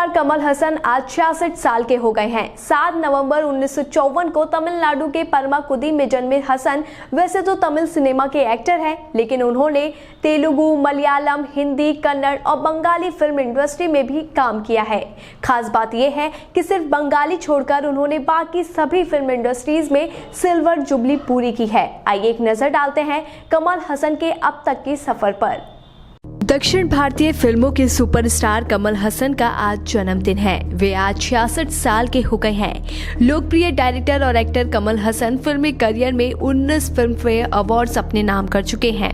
Superstar Kamal Haasan आज 66 साल के हो गए हैं। 7 नवंबर 1954 को तमिलनाडु के परमाकुदी में जन्मे हसन वैसे तो तमिल सिनेमा के एक्टर हैं, लेकिन उन्होंने तेलुगु, मलयालम, हिंदी, कन्नड़ और बंगाली फिल्म इंडस्ट्री में भी काम किया है। खास बात यह है कि सिर्फ बंगाली छोड़कर उन्होंने बाकी सभी फिल्म इंडस्ट्रीज में सिल्वर जुबली पूरी की है। आइए एक नजर डालते हैं कमल हसन के अब तक के सफर पर। दक्षिण भारतीय फिल्मों के सुपरस्टार कमल हसन का आज जन्मदिन है। वे आज 66 साल के हो गए हैं। लोकप्रिय डायरेक्टर और एक्टर कमल हसन फिल्मी करियर में 19 फिल्म फेयर अवार्ड्स अपने नाम कर चुके हैं।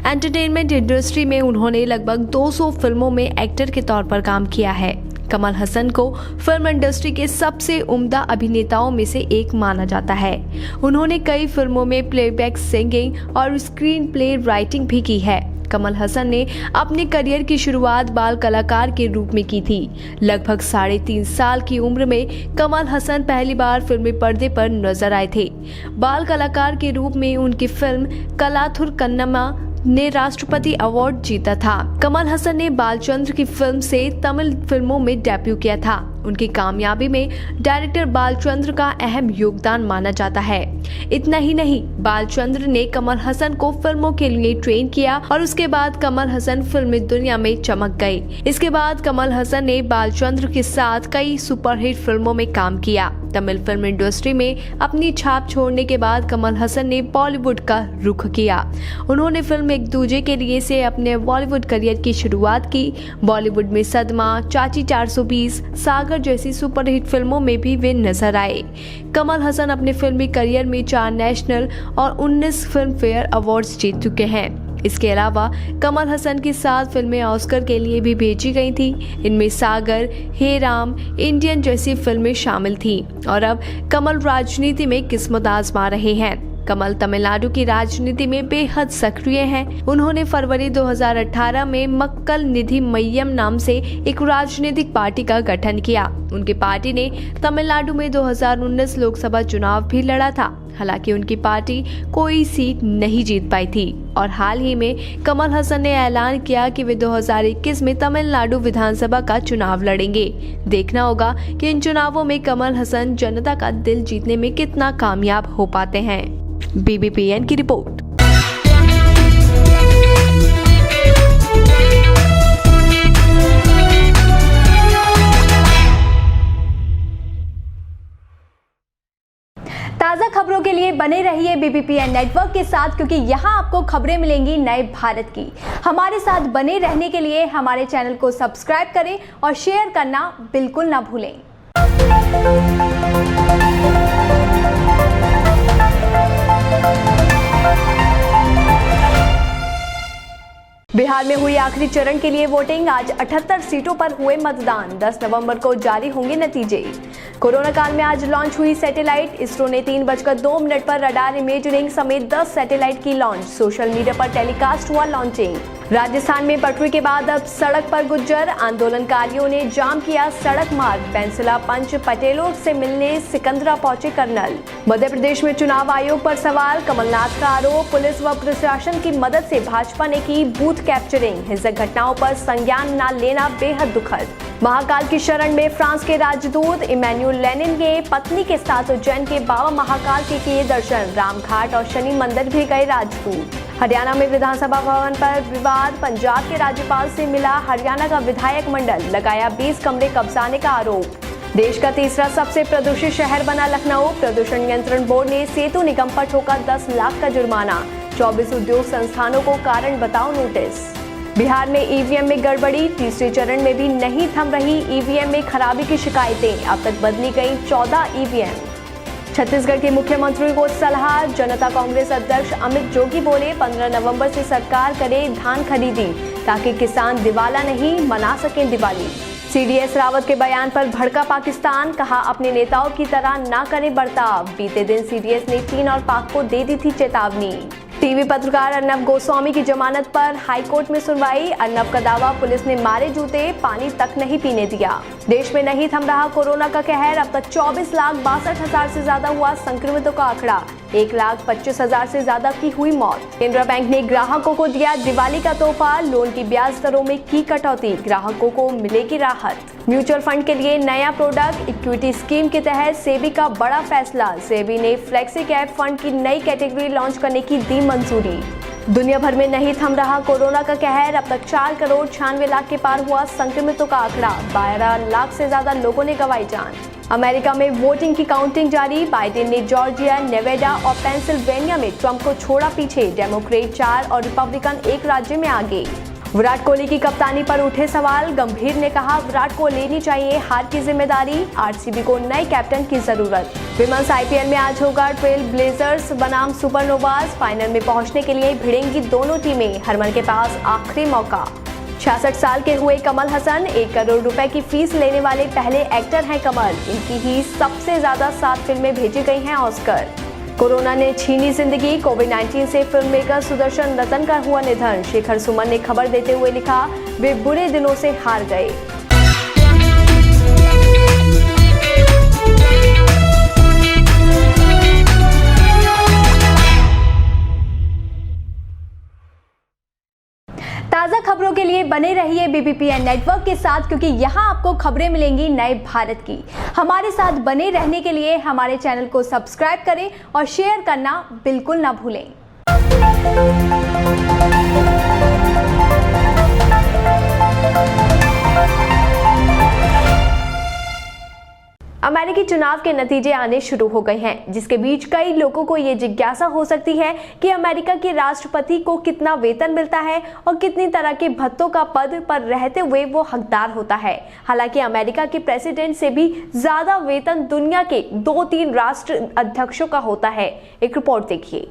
एंटरटेनमेंट इंडस्ट्री में उन्होंने लगभग 200 फिल्मों में एक्टर के तौर पर काम किया है। कमल हसन को फिल्म इंडस्ट्री के सबसे उम्दा अभिनेताओं में से एक माना जाता है। उन्होंने कई फिल्मों में प्लेबैक सिंगिंग और स्क्रीन प्ले राइटिंग भी की है। कमल हसन ने अपने करियर की शुरुआत बाल कलाकार के रूप में की थी। लगभग 3.5 साल की उम्र में कमल हसन पहली बार फिल्मी पर्दे पर नजर आए थे। बाल कलाकार के रूप में उनकी फिल्म कलाथुर कन्नम्मा ने राष्ट्रपति अवार्ड जीता था। कमल हसन ने बालचंद्र की फिल्म से तमिल फिल्मों में डेब्यू किया था। उनकी कामयाबी में डायरेक्टर बालचंद्र का अहम योगदान माना जाता है। इतना ही नहीं, बालचंद्र ने कमल हसन को फिल्मों के लिए ट्रेन किया और उसके बाद कमल हसन फिल्मी दुनिया में चमक गए। इसके बाद कमल हसन ने बालचंद्र के साथ कई सुपरहिट फिल्मों में काम किया। तमिल फिल्म इंडस्ट्री में अपनी छाप छोड़ने के बाद कमल हसन ने बॉलीवुड का रुख किया। उन्होंने फिल्म एक दूजे के लिए से अपने बॉलीवुड करियर की शुरुआत की। बॉलीवुड में सदमा, चाची 420, सागर जैसी सुपरहिट फिल्मों में भी वे नजर आए। कमल हसन अपने फिल्मी करियर में 4 नेशनल और 19 फिल्म फेयर अवार्ड्स जीत चुके हैं। इसके अलावा कमल हसन की 7 फिल्में ऑस्कर के लिए भी भेजी गई थी। इनमें सागर, हे राम, इंडियन जैसी फिल्में शामिल थी। और अब कमल राजनीति में किस्मत आजमा रहे हैं। कमल तमिलनाडु की राजनीति में बेहद सक्रिय हैं। उन्होंने फरवरी 2018 में मक्कल निधि मय्यम नाम से एक राजनीतिक पार्टी का गठन किया। उनकी पार्टी ने तमिलनाडु में 2019 लोकसभा चुनाव भी लड़ा था। हालांकि उनकी पार्टी कोई सीट नहीं जीत पाई थी और हाल ही में कमल हसन ने ऐलान किया कि वे 2021 में तमिलनाडु विधानसभा का चुनाव लड़ेंगे। देखना होगा कि इन चुनावों में कमल हसन जनता का दिल जीतने में कितना कामयाब हो पाते हैं। BBPN की रिपोर्ट। ताज़ा खबरों के लिए बने रहिए BBPN नेटवर्क के साथ, क्योंकि यहाँ आपको खबरें मिलेंगी नए भारत की। हमारे साथ बने रहने के लिए हमारे चैनल को सब्सक्राइब करें और शेयर करना बिल्कुल ना भूलें। बिहार में हुई आखिरी चरण के लिए वोटिंग। आज 78 सीटों पर हुए मतदान। 10 नवंबर को जारी होंगे नतीजे। कोरोना काल में आज लॉन्च हुई सैटेलाइट। इसरो ने 3:02 पर रडार इमेजिंग समेत 10 सैटेलाइट की लॉन्च। सोशल मीडिया पर टेलीकास्ट हुआ लॉन्चिंग। राजस्थान में पटरी के बाद अब सड़क पर गुज्जर। आंदोलनकारियों ने जाम किया सड़क मार्ग। पेंसिला पंच पटेलों से मिलने सिकंदरा पहुंचे कर्नल। मध्य प्रदेश में चुनाव आयोग पर सवाल। कमलनाथ का आरोप, पुलिस व प्रशासन की मदद से भाजपा ने की बूथ कैप्चरिंग। हिंसक घटनाओं पर संज्ञान न लेना बेहद दुखद। महाकाल की शरण में फ्रांस के राजदूत इमैनुअल लेनिन के पत्नी के साथ उज्जैन के बाबा महाकाल के किए दर्शन। रामघाट और शनि मंदिर भी गए राजदूत। हरियाणा में विधानसभा भवन पर विवाद। पंजाब के राज्यपाल से मिला हरियाणा का विधायक मंडल। लगाया 20 कमरे कब्जाने का आरोप। देश का तीसरा सबसे प्रदूषित शहर बना लखनऊ। प्रदूषण नियंत्रण बोर्ड ने सेतु निगम पर ठोका 10 लाख का जुर्माना। 24 उद्योग संस्थानों को कारण बताओ नोटिस। बिहार में ईवीएम में गड़बड़ी। तीसरे चरण में भी नहीं थम रही ईवीएम में खराबी की शिकायतें। अब तक बदली गई 14 ईवीएम। छत्तीसगढ़ के मुख्यमंत्री को सलाह। जनता कांग्रेस अध्यक्ष अमित जोगी बोले 15 नवंबर से सरकार करे धान खरीदी, ताकि किसान दिवाला नहीं मना सकें दिवाली। CDS रावत के बयान पर भड़का पाकिस्तान। कहा अपने नेताओं की तरह ना करें बर्ताव। बीते दिन CDS ने चीन और पाक को दे दी थी चेतावनी। टीवी पत्रकार अर्नब गोस्वामी की जमानत पर हाईकोर्ट में सुनवाई। अर्नब का दावा, पुलिस ने मारे जूते, पानी तक नहीं पीने दिया। देश में नहीं थम रहा कोरोना का कहर। अब तक 24,62,000 से ज्यादा हुआ संक्रमितों का आंकड़ा। 1,25,000 से ज्यादा की हुई मौत। केनरा बैंक ने ग्राहकों को दिया दिवाली का तोहफा, लोन की ब्याज दरों में की कटौती, ग्राहकों को मिलेगी राहत। म्यूचुअल फंड के लिए नया प्रोडक्ट, इक्विटी स्कीम के तहत सेबी का बड़ा फैसला, सेबी ने फ्लेक्सी कैप फंड की नई कैटेगरी लॉन्च करने की दी मंजूरी। दुनिया भर में नहीं थम रहा कोरोना का कहर, अब तक 4,96,00,000 के पार हुआ संक्रमितों का आंकड़ा, 12 लाख से ज्यादा लोगों ने गंवाई जान। अमेरिका में वोटिंग की काउंटिंग जारी, बाइडेन ने जॉर्जिया, नेवाडा और पेंसिल्वेनिया में ट्रंप को छोड़ा पीछे, डेमोक्रेट 4 और रिपब्लिकन 1 राज्य में आगे। विराट कोहली की कप्तानी पर उठे सवाल, गंभीर ने कहा विराट को लेनी चाहिए हार की जिम्मेदारी, आरसीबी को नए कैप्टन की जरूरत। विमेंस आईपीएल में आज होगा ट्रेल ब्लेजर्स बनाम सुपरनोवाज, फाइनल में पहुंचने के लिए भिड़ेंगी दोनों टीमें, हरमन के पास आखिरी मौका। 66 साल के हुए कमल हसन, 1 करोड़ रुपए की फीस लेने वाले पहले एक्टर हैं कमल, इनकी ही सबसे ज्यादा 7 फिल्में भेजी गई हैं ऑस्कर। कोरोना ने छीनी जिंदगी, कोविड-19 से फिल्म मेकर सुदर्शन रतन का हुआ निधन, शेखर सुमन ने खबर देते हुए लिखा, वे बुरे दिनों से हार गए। ताज़ा खबरों के लिए बने रहिए BBPN नेटवर्क के साथ, क्योंकि यहाँ आपको खबरें मिलेंगी नए भारत की। हमारे साथ बने रहने के लिए हमारे चैनल को सब्सक्राइब करें और शेयर करना बिल्कुल ना भूलें। अमेरिकी चुनाव के नतीजे आने शुरू हो गए हैं, जिसके बीच कई लोगों को ये जिज्ञासा हो सकती है कि अमेरिका के राष्ट्रपति को कितना वेतन मिलता है और कितनी तरह के भत्तों का पद पर रहते हुए वो हकदार होता है। हालांकि अमेरिका के प्रेसिडेंट से भी ज्यादा वेतन दुनिया के 2-3 राष्ट्र अध्यक्षों का होता है। एक रिपोर्ट देखिए।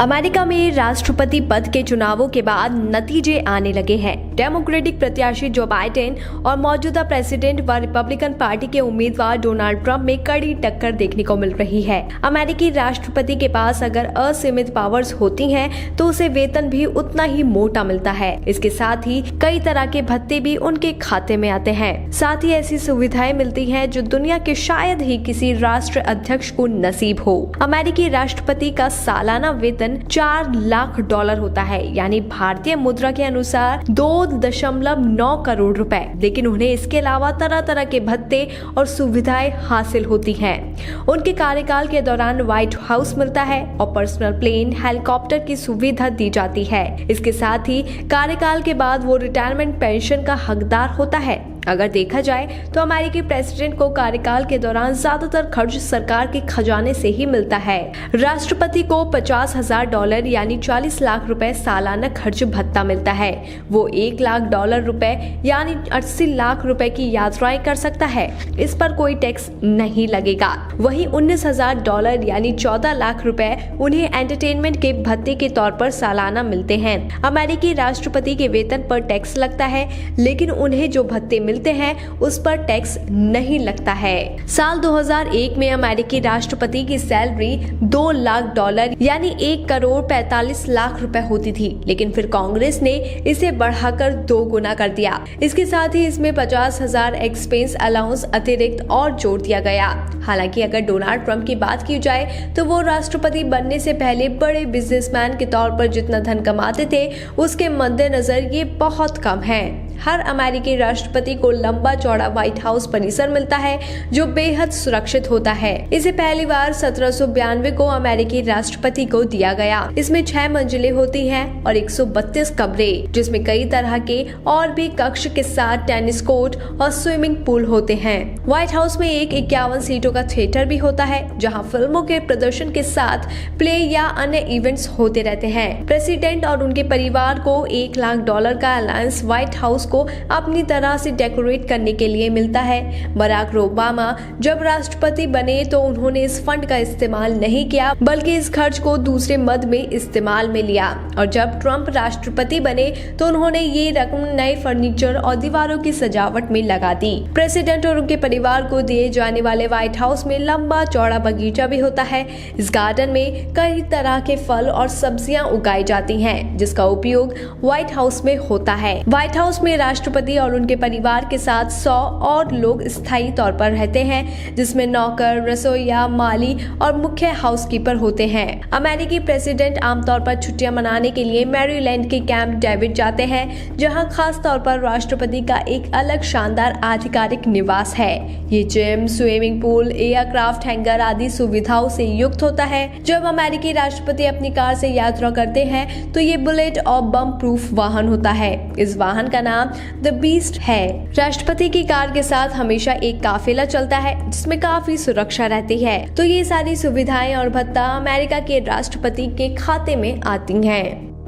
अमेरिका में राष्ट्रपति पद के चुनावों के बाद नतीजे आने लगे हैं। डेमोक्रेटिक प्रत्याशी जो बाइडेन और मौजूदा प्रेसिडेंट व रिपब्लिकन पार्टी के उम्मीदवार डोनाल्ड ट्रंप में कड़ी टक्कर देखने को मिल रही है। अमेरिकी राष्ट्रपति के पास अगर असीमित पावर्स होती हैं, तो उसे वेतन भी उतना ही मोटा मिलता है। इसके साथ ही कई तरह के भत्ते भी उनके खाते में आते हैं। साथ ही ऐसी सुविधाएं मिलती हैं जो दुनिया के शायद ही किसी राष्ट्र अध्यक्ष को नसीब हो। अमेरिकी राष्ट्रपति का सालाना वेतन $4 लाख होता है, यानी भारतीय मुद्रा के अनुसार 2.9 करोड़ रुपए। लेकिन उन्हें इसके अलावा तरह तरह के भत्ते और सुविधाएं हासिल होती हैं। उनके कार्यकाल के दौरान व्हाइट हाउस मिलता है और पर्सनल प्लेन, हेलीकॉप्टर की सुविधा दी जाती है। इसके साथ ही कार्यकाल के बाद वो रिटायरमेंट पेंशन का हकदार होता है। अगर देखा जाए तो अमेरिकी प्रेसिडेंट को कार्यकाल के दौरान ज्यादातर खर्च सरकार के खजाने से ही मिलता है। राष्ट्रपति को $50,000 यानी 40 लाख रुपए सालाना खर्च भत्ता मिलता है। वो $1 लाख रुपए यानी 80 लाख रुपए की यात्राएं कर सकता है। इस पर कोई टैक्स नहीं लगेगा। वहीं $19,000 यानी 14 लाख रुपए उन्हें एंटरटेनमेंट के भत्ते के तौर पर सालाना मिलते हैं। अमेरिकी राष्ट्रपति के वेतन पर टैक्स लगता है, लेकिन उन्हें जो भत्ते मिलते हैं उस पर टैक्स नहीं लगता है। साल 2001 में अमेरिकी राष्ट्रपति की सैलरी $2 लाख यानी 1 करोड़ 45 लाख रुपए होती थी, लेकिन फिर कांग्रेस ने इसे बढ़ाकर 2 गुना कर दिया। इसके साथ ही इसमें 50,000 एक्सपेंस अलाउंस अतिरिक्त और जोड़ दिया गया। हालांकि अगर डोनाल्ड ट्रंप की बात की जाए तो वो राष्ट्रपति बनने से पहले बड़े बिजनेसमैन के तौर पर जितना धन कमाते थे, उसके मद्देनजर ये बहुत कम है। हर अमेरिकी राष्ट्रपति को लंबा चौड़ा व्हाइट हाउस परिसर मिलता है, जो बेहद सुरक्षित होता है। इसे पहली बार 1792 को अमेरिकी राष्ट्रपति को दिया गया। इसमें 6 मंजिलें होती हैं और 132 कमरे, जिसमें कई तरह के और भी कक्ष के साथ टेनिस कोर्ट और स्विमिंग पूल होते हैं। व्हाइट हाउस में एक 51 सीटों का थिएटर भी होता है, जहाँ फिल्मों के प्रदर्शन के साथ प्ले या अन्य इवेंट्स होते रहते हैं। प्रेसिडेंट और उनके परिवार को $1 लाख का अलायंस व्हाइट हाउस को अपनी तरह से डेकोरेट करने के लिए मिलता है। बराक ओबामा जब राष्ट्रपति बने तो उन्होंने इस फंड का इस्तेमाल नहीं किया, बल्कि इस खर्च को दूसरे मद में इस्तेमाल में लिया। और जब ट्रंप राष्ट्रपति बने तो उन्होंने ये रकम नए फर्नीचर और दीवारों की सजावट में लगा दी। प्रेसिडेंट और उनके परिवार को दिए जाने वाले व्हाइट हाउस में लंबा चौड़ा बगीचा भी होता है। इस गार्डन में कई तरह के फल और सब्जियां उगाई जाती हैं, जिसका उपयोग व्हाइट हाउस में होता है। व्हाइट हाउस में राष्ट्रपति और उनके परिवार के साथ 100 और लोग स्थायी तौर पर रहते हैं, जिसमें नौकर, रसोइया, माली और मुख्य हाउसकीपर होते हैं। अमेरिकी प्रेसिडेंट आमतौर पर छुट्टियां मनाने के लिए मैरीलैंड के कैंप डेविड जाते हैं, जहां खास तौर पर राष्ट्रपति का एक अलग शानदार आधिकारिक निवास है। ये gym, swimming pool, aircraft hanger आदि सुविधाओं से युक्त होता है। जब अमेरिकी राष्ट्रपति अपनी कार से यात्रा करते हैं तो ये बुलेट और बम प्रूफ वाहन होता है। इस वाहन का नाम द बीस्ट है। राष्ट्रपति की कार के साथ हमेशा एक काफिला चलता है, जिसमें काफी सुरक्षा रहती है। तो ये सारी सुविधाएं और भत्ता अमेरिका के राष्ट्रपति के खाते में आती हैं।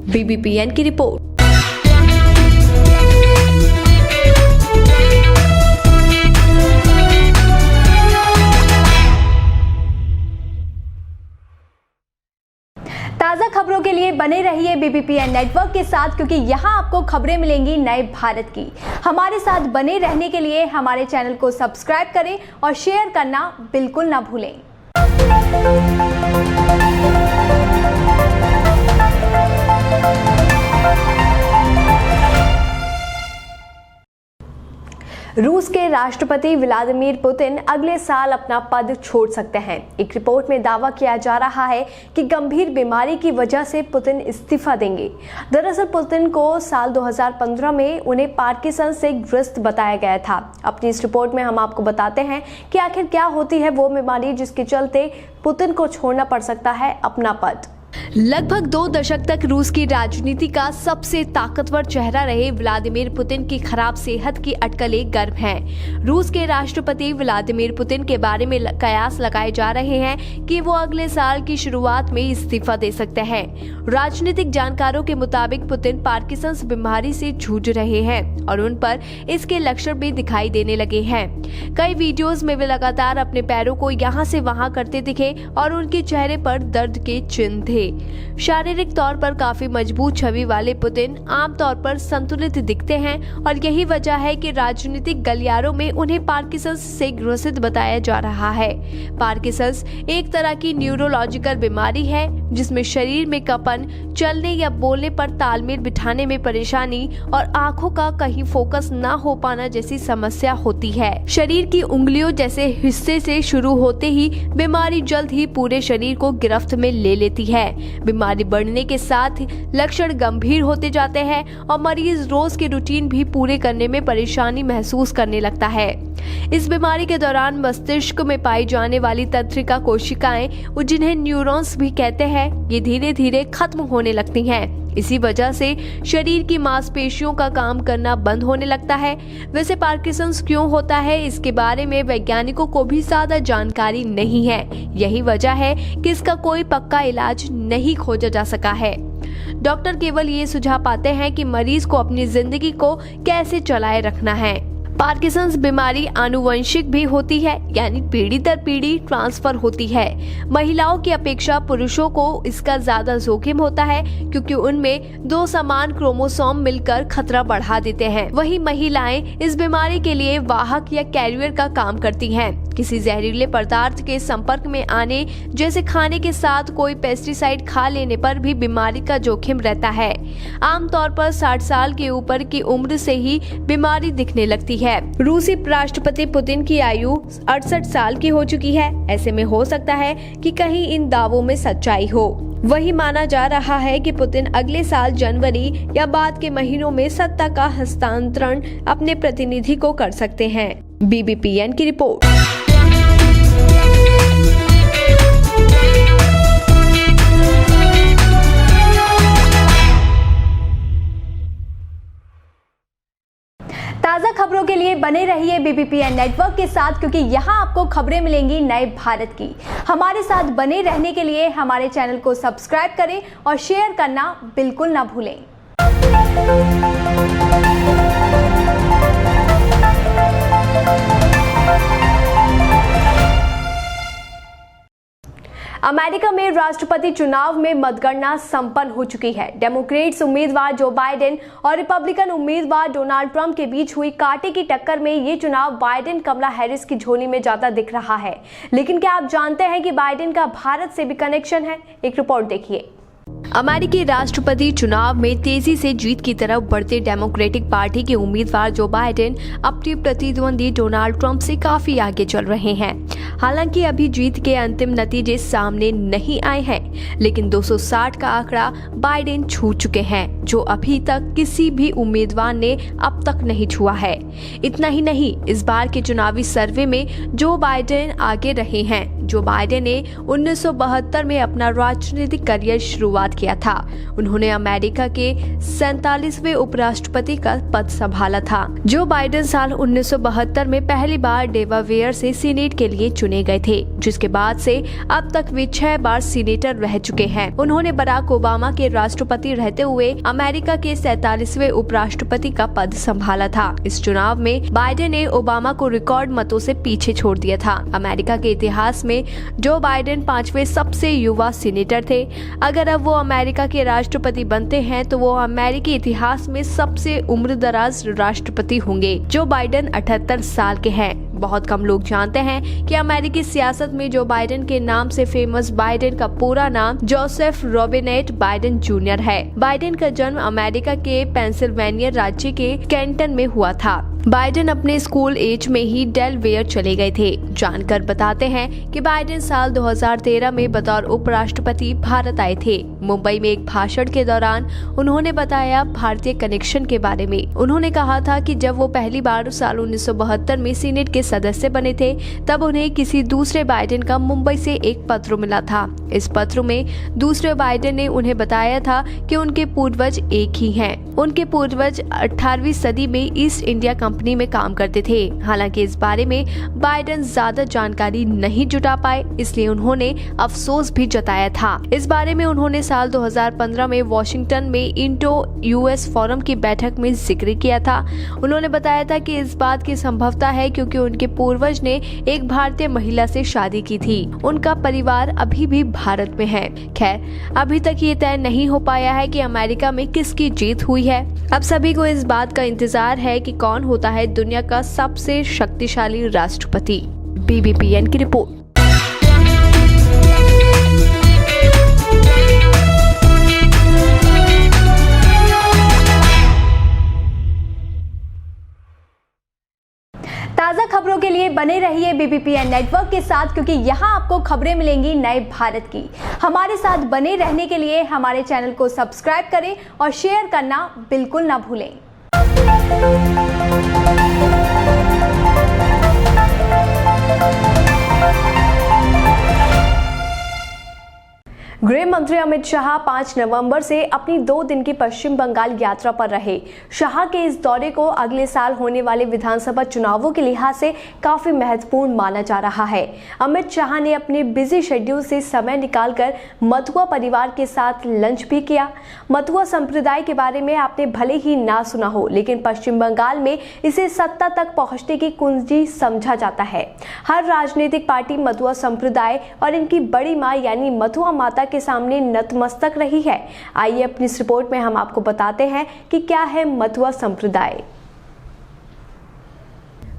BBPN की रिपोर्ट। ताज़ा खबरों के लिए बने रहिए BBPN नेटवर्क के साथ, क्योंकि यहाँ आपको खबरें मिलेंगी नए भारत की। हमारे साथ बने रहने के लिए हमारे चैनल को सब्सक्राइब करें और शेयर करना बिल्कुल ना भूलें। रूस के राष्ट्रपति व्लादिमीर पुतिन अगले साल अपना पद छोड़ सकते हैं। एक रिपोर्ट में दावा किया जा रहा है कि गंभीर बीमारी की वजह से पुतिन इस्तीफा देंगे। दरअसल पुतिन को साल 2015 में उन्हें पार्किंसन से ग्रस्त बताया गया था। अपनी इस रिपोर्ट में हम आपको बताते हैं कि आखिर क्या होती है वो बीमारी जिसके चलते पुतिन को छोड़ना पड़ सकता है अपना पद। लगभग 2 दशक तक रूस की राजनीति का सबसे ताकतवर चेहरा रहे व्लादिमीर पुतिन की खराब सेहत की अटकलें गर्भ हैं। रूस के राष्ट्रपति व्लादिमीर पुतिन के बारे में कयास लगाए जा रहे हैं कि वो अगले साल की शुरुआत में इस्तीफा दे सकते हैं। राजनीतिक जानकारों के मुताबिक पुतिन पार्किंसंस बीमारी से जूझ रहे हैं और उन पर इसके लक्षण भी दिखाई देने लगे हैं। कई वीडियोस में वे लगातार अपने पैरों को यहाँ से वहाँ करते दिखे और उनके चेहरे पर दर्द के चिन्ह थे। शारीरिक तौर पर काफी मजबूत छवि वाले पुतिन आमतौर पर संतुलित दिखते हैं और यही वजह है कि राजनीतिक गलियारों में उन्हें पार्किंसंस से ग्रसित बताया जा रहा है। पार्किंसंस एक तरह की न्यूरोलॉजिकल बीमारी है जिसमें शरीर में कंपन, चलने या बोलने पर तालमेल बिठाने में परेशानी और आंखों का कहीं फोकस न हो पाना जैसी समस्या होती है। शरीर की उंगलियों जैसे हिस्से से शुरू होते ही बीमारी जल्द ही पूरे शरीर को गिरफ्त में ले लेती है। बीमारी बढ़ने के साथ लक्षण गंभीर होते जाते हैं और मरीज रोज के रूटीन भी पूरे करने में परेशानी महसूस करने लगता है। इस बीमारी के दौरान मस्तिष्क में पाई जाने वाली तंत्रिका कोशिकाएं, जिन्हें न्यूरॉन्स भी कहते हैं, ये धीरे धीरे खत्म होने लगती हैं। इसी वजह से शरीर की मांसपेशियों का काम करना बंद होने लगता है। वैसे पार्किंसंस क्यों होता है, इसके बारे में वैज्ञानिकों को भी ज्यादा जानकारी नहीं है। यही वजह है कि इसका कोई पक्का इलाज नहीं खोजा जा सका है। डॉक्टर केवल ये सुझाव पाते हैं कि मरीज को अपनी जिंदगी को कैसे चलाए रखना है। पार्किंसंस बीमारी आनुवंशिक भी होती है, यानी पीढ़ी दर पीढ़ी ट्रांसफर होती है। महिलाओं की अपेक्षा पुरुषों को इसका ज्यादा जोखिम होता है, क्योंकि उनमें 2 समान क्रोमोसोम मिलकर खतरा बढ़ा देते हैं। वहीं महिलाएं इस बीमारी के लिए वाहक या कैरियर का काम करती हैं। किसी जहरीले पदार्थ के संपर्क में आने, जैसे खाने के साथ कोई पेस्टिसाइड खा लेने पर भी बीमारी का जोखिम रहता है। आमतौर पर 60 साल के ऊपर की उम्र से ही बीमारी दिखने लगती है। रूसी राष्ट्रपति पुतिन की आयु 68 साल की हो चुकी है। ऐसे में हो सकता है कि कहीं इन दावों में सच्चाई हो। वही माना जा रहा है कि पुतिन अगले साल जनवरी या बाद के महीनों में सत्ता का हस्तांतरण अपने प्रतिनिधि को कर सकते हैं। BBPN की रिपोर्ट। ताज़ा खबरों के लिए बने रहिए BBPN नेटवर्क के साथ, क्योंकि यहाँ आपको खबरें मिलेंगी नए भारत की। हमारे साथ बने रहने के लिए हमारे चैनल को सब्सक्राइब करें और शेयर करना बिल्कुल ना भूलें। अमेरिका में राष्ट्रपति चुनाव में मतगणना संपन्न हो चुकी है। डेमोक्रेट्स उम्मीदवार जो बाइडेन और रिपब्लिकन उम्मीदवार डोनाल्ड ट्रंप के बीच हुई कांटे की टक्कर में ये चुनाव बाइडेन कमला हैरिस की झोली में ज्यादा दिख रहा है। लेकिन क्या आप जानते हैं कि बाइडेन का भारत से भी कनेक्शन है? एक रिपोर्ट देखिए। अमेरिकी राष्ट्रपति चुनाव में तेजी से जीत की तरफ बढ़ते डेमोक्रेटिक पार्टी के उम्मीदवार जो बाइडेन अपने प्रतिद्वंदी डोनाल्ड ट्रंप से काफी आगे चल रहे हैं। हालांकि अभी जीत के अंतिम नतीजे सामने नहीं आए हैं, लेकिन 260 का आंकड़ा बाइडेन छू चुके हैं, जो अभी तक किसी भी उम्मीदवार ने अब तक नहीं छुआ है। इतना ही नहीं, इस बार के चुनावी सर्वे में जो बाइडेन आगे रहे हैं। जो बाइडेन ने 1972 में अपना राजनीतिक करियर शुरुआत किया था। उन्होंने अमेरिका के 47वें उपराष्ट्रपति का पद संभाला था। जो बाइडेन साल 1972 में पहली बार डेलावेयर से सीनेट के लिए चुने गए थे, जिसके बाद से अब तक वे 6 बार सीनेटर रह चुके हैं। उन्होंने बराक ओबामा के राष्ट्रपति रहते हुए अमेरिका के 47वें उपराष्ट्रपति का पद संभाला था। इस चुनाव में बाइडेन ने ओबामा को रिकॉर्ड मतों से पीछे छोड़ दिया था। अमेरिका के इतिहास में जो बाइडेन 5वें सबसे युवा सीनेटर थे। अगर अब वो अमेरिका के राष्ट्रपति बनते हैं तो वो अमेरिकी इतिहास में सबसे उम्रदराज राष्ट्रपति होंगे। जो बाइडेन 78 साल के हैं। बहुत कम लोग जानते हैं कि अमेरिकी सियासत में जो बाइडेन के नाम से फेमस बाइडेन का पूरा नाम जोसेफ रॉबिनेट बाइडेन जूनियर है। बाइडेन का जन्म अमेरिका के पेंसिल्वेनिया राज्य के कैंटन में हुआ था। बाइडेन अपने स्कूल एज में ही डेलावेयर चले गए थे। जानकर बताते हैं कि बाइडेन साल 2013 में बतौर उपराष्ट्रपति भारत आए थे। मुंबई में एक भाषण के दौरान उन्होंने बताया भारतीय कनेक्शन के बारे में। उन्होंने कहा था कि जब वो पहली बार साल 1972 में सीनेट के सदस्य बने थे, तब उन्हें किसी दूसरे बाइडेन का मुंबई से एक पत्र मिला था। इस पत्र में दूसरे बाइडेन ने उन्हें बताया था कि उनके पूर्वज एक ही हैं। उनके पूर्वज 18वीं सदी में ईस्ट इंडिया कंपनी में काम करते थे। हालांकि इस बारे में बाइडेन ज्यादा जानकारी नहीं जुटा पाए, इसलिए उन्होंने अफसोस भी जताया था। इस बारे में उन्होंने साल 2015 में वॉशिंगटन में इंडो यूएस फोरम की बैठक में जिक्र किया था। उन्होंने बताया था कि इस बात की संभावना है क्योंकि उनके पूर्वज ने एक भारतीय महिला से शादी की थी। उनका परिवार अभी भी भारत में है। खैर, अभी तक ये तय नहीं हो पाया है कि अमेरिका में किसकी जीत हुई है। अब सभी को इस बात का इंतजार है कि कौन होता है दुनिया का सबसे शक्तिशाली राष्ट्रपति। BBPN की रिपोर्ट। ताज़ा खबरों के लिए बने रहिए BBPN नेटवर्क के साथ, क्योंकि यहाँ आपको खबरें मिलेंगी नए भारत की। हमारे साथ बने रहने के लिए हमारे चैनल को सब्सक्राइब करें और शेयर करना बिल्कुल ना भूलें। गृह मंत्री अमित शाह 5 नवंबर से अपनी 2 दिन की पश्चिम बंगाल यात्रा पर रहे। शाह के इस दौरे को अगले साल होने वाले विधानसभा चुनावों के लिहाज से काफी महत्वपूर्ण माना जा रहा है। अमित शाह ने अपने बिजी शेड्यूल से समय निकालकर मथुआ परिवार के साथ लंच भी किया। मथुआ संप्रदाय के बारे में आपने भले ही ना सुना हो, लेकिन पश्चिम बंगाल में इसे सत्ता तक पहुंचने की कुंजी समझा जाता है। हर राजनीतिक पार्टी मथुआ संप्रदाय और इनकी बड़ी मां यानी मथुआ माता के सामने नतमस्तक रही है। आइए अपनी इस रिपोर्ट में हम आपको बताते हैं कि क्या है मथुआ संप्रदाय।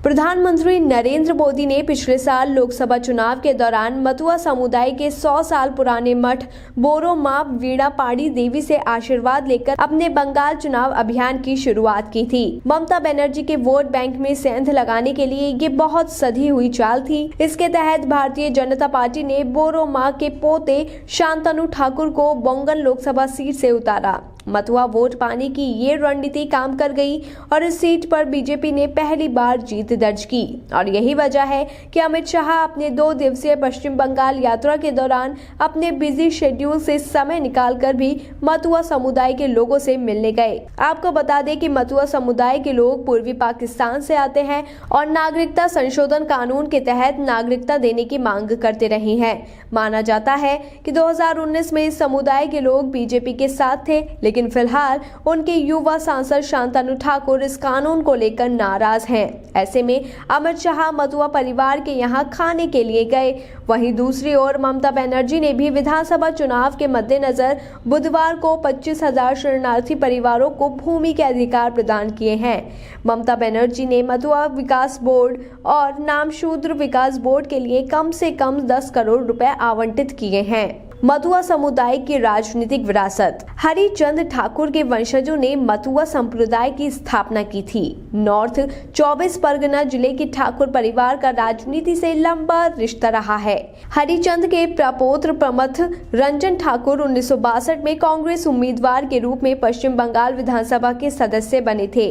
प्रधानमंत्री नरेंद्र मोदी ने पिछले साल लोकसभा चुनाव के दौरान मथुआ समुदाय के 100 साल पुराने मठ बोरो मां वीणापाड़ी देवी से आशीर्वाद लेकर अपने बंगाल चुनाव अभियान की शुरुआत की थी। ममता बनर्जी के वोट बैंक में सेंध लगाने के लिए ये बहुत सधी हुई चाल थी। इसके तहत भारतीय जनता पार्टी ने बोरो मां के पोते शांतनु ठाकुर को बोंगन लोकसभा सीट से उतारा। मथुआ वोट पाने की ये रणनीति काम कर गई और इस सीट पर बीजेपी ने पहली बार जीत दर्ज की। और यही वजह है कि अमित शाह अपने 2 दिवसीय पश्चिम बंगाल यात्रा के दौरान अपने बिजी शेड्यूल से समय निकालकर भी मथुआ समुदाय के लोगों से मिलने गए। आपको बता दें कि मथुआ समुदाय के लोग पूर्वी पाकिस्तान से आते हैं और नागरिकता संशोधन कानून के तहत नागरिकता देने की मांग करते रहे हैं। माना जाता है कि 2019 में इस समुदाय के लोग बीजेपी के साथ थे, लेकिन फिलहाल उनके युवा सांसद शांतनु ठाकुर इस कानून को लेकर नाराज हैं। ऐसे में अमित शाह मथुआ परिवार के यहां खाने के लिए गए। वहीं दूसरी ओर ममता बनर्जी ने भी विधानसभा चुनाव के मद्देनजर बुधवार को 25,000 शरणार्थी परिवारों को भूमि के अधिकार प्रदान किए हैं। ममता बनर्जी ने मथुआ विकास बोर्ड और नामशूद्र विकास बोर्ड के लिए कम से कम 10 करोड़ रुपए आवंटित किए हैं। मथुआ समुदाय की राजनीतिक विरासत। हरिचंद ठाकुर के वंशजों ने मथुआ संप्रदाय की स्थापना की थी। नॉर्थ 24 परगना जिले के ठाकुर परिवार का राजनीति से लंबा रिश्ता रहा है। हरिचंद के प्रपौत्र प्रमथ रंजन ठाकुर 1962 में कांग्रेस उम्मीदवार के रूप में पश्चिम बंगाल विधानसभा के सदस्य बने थे।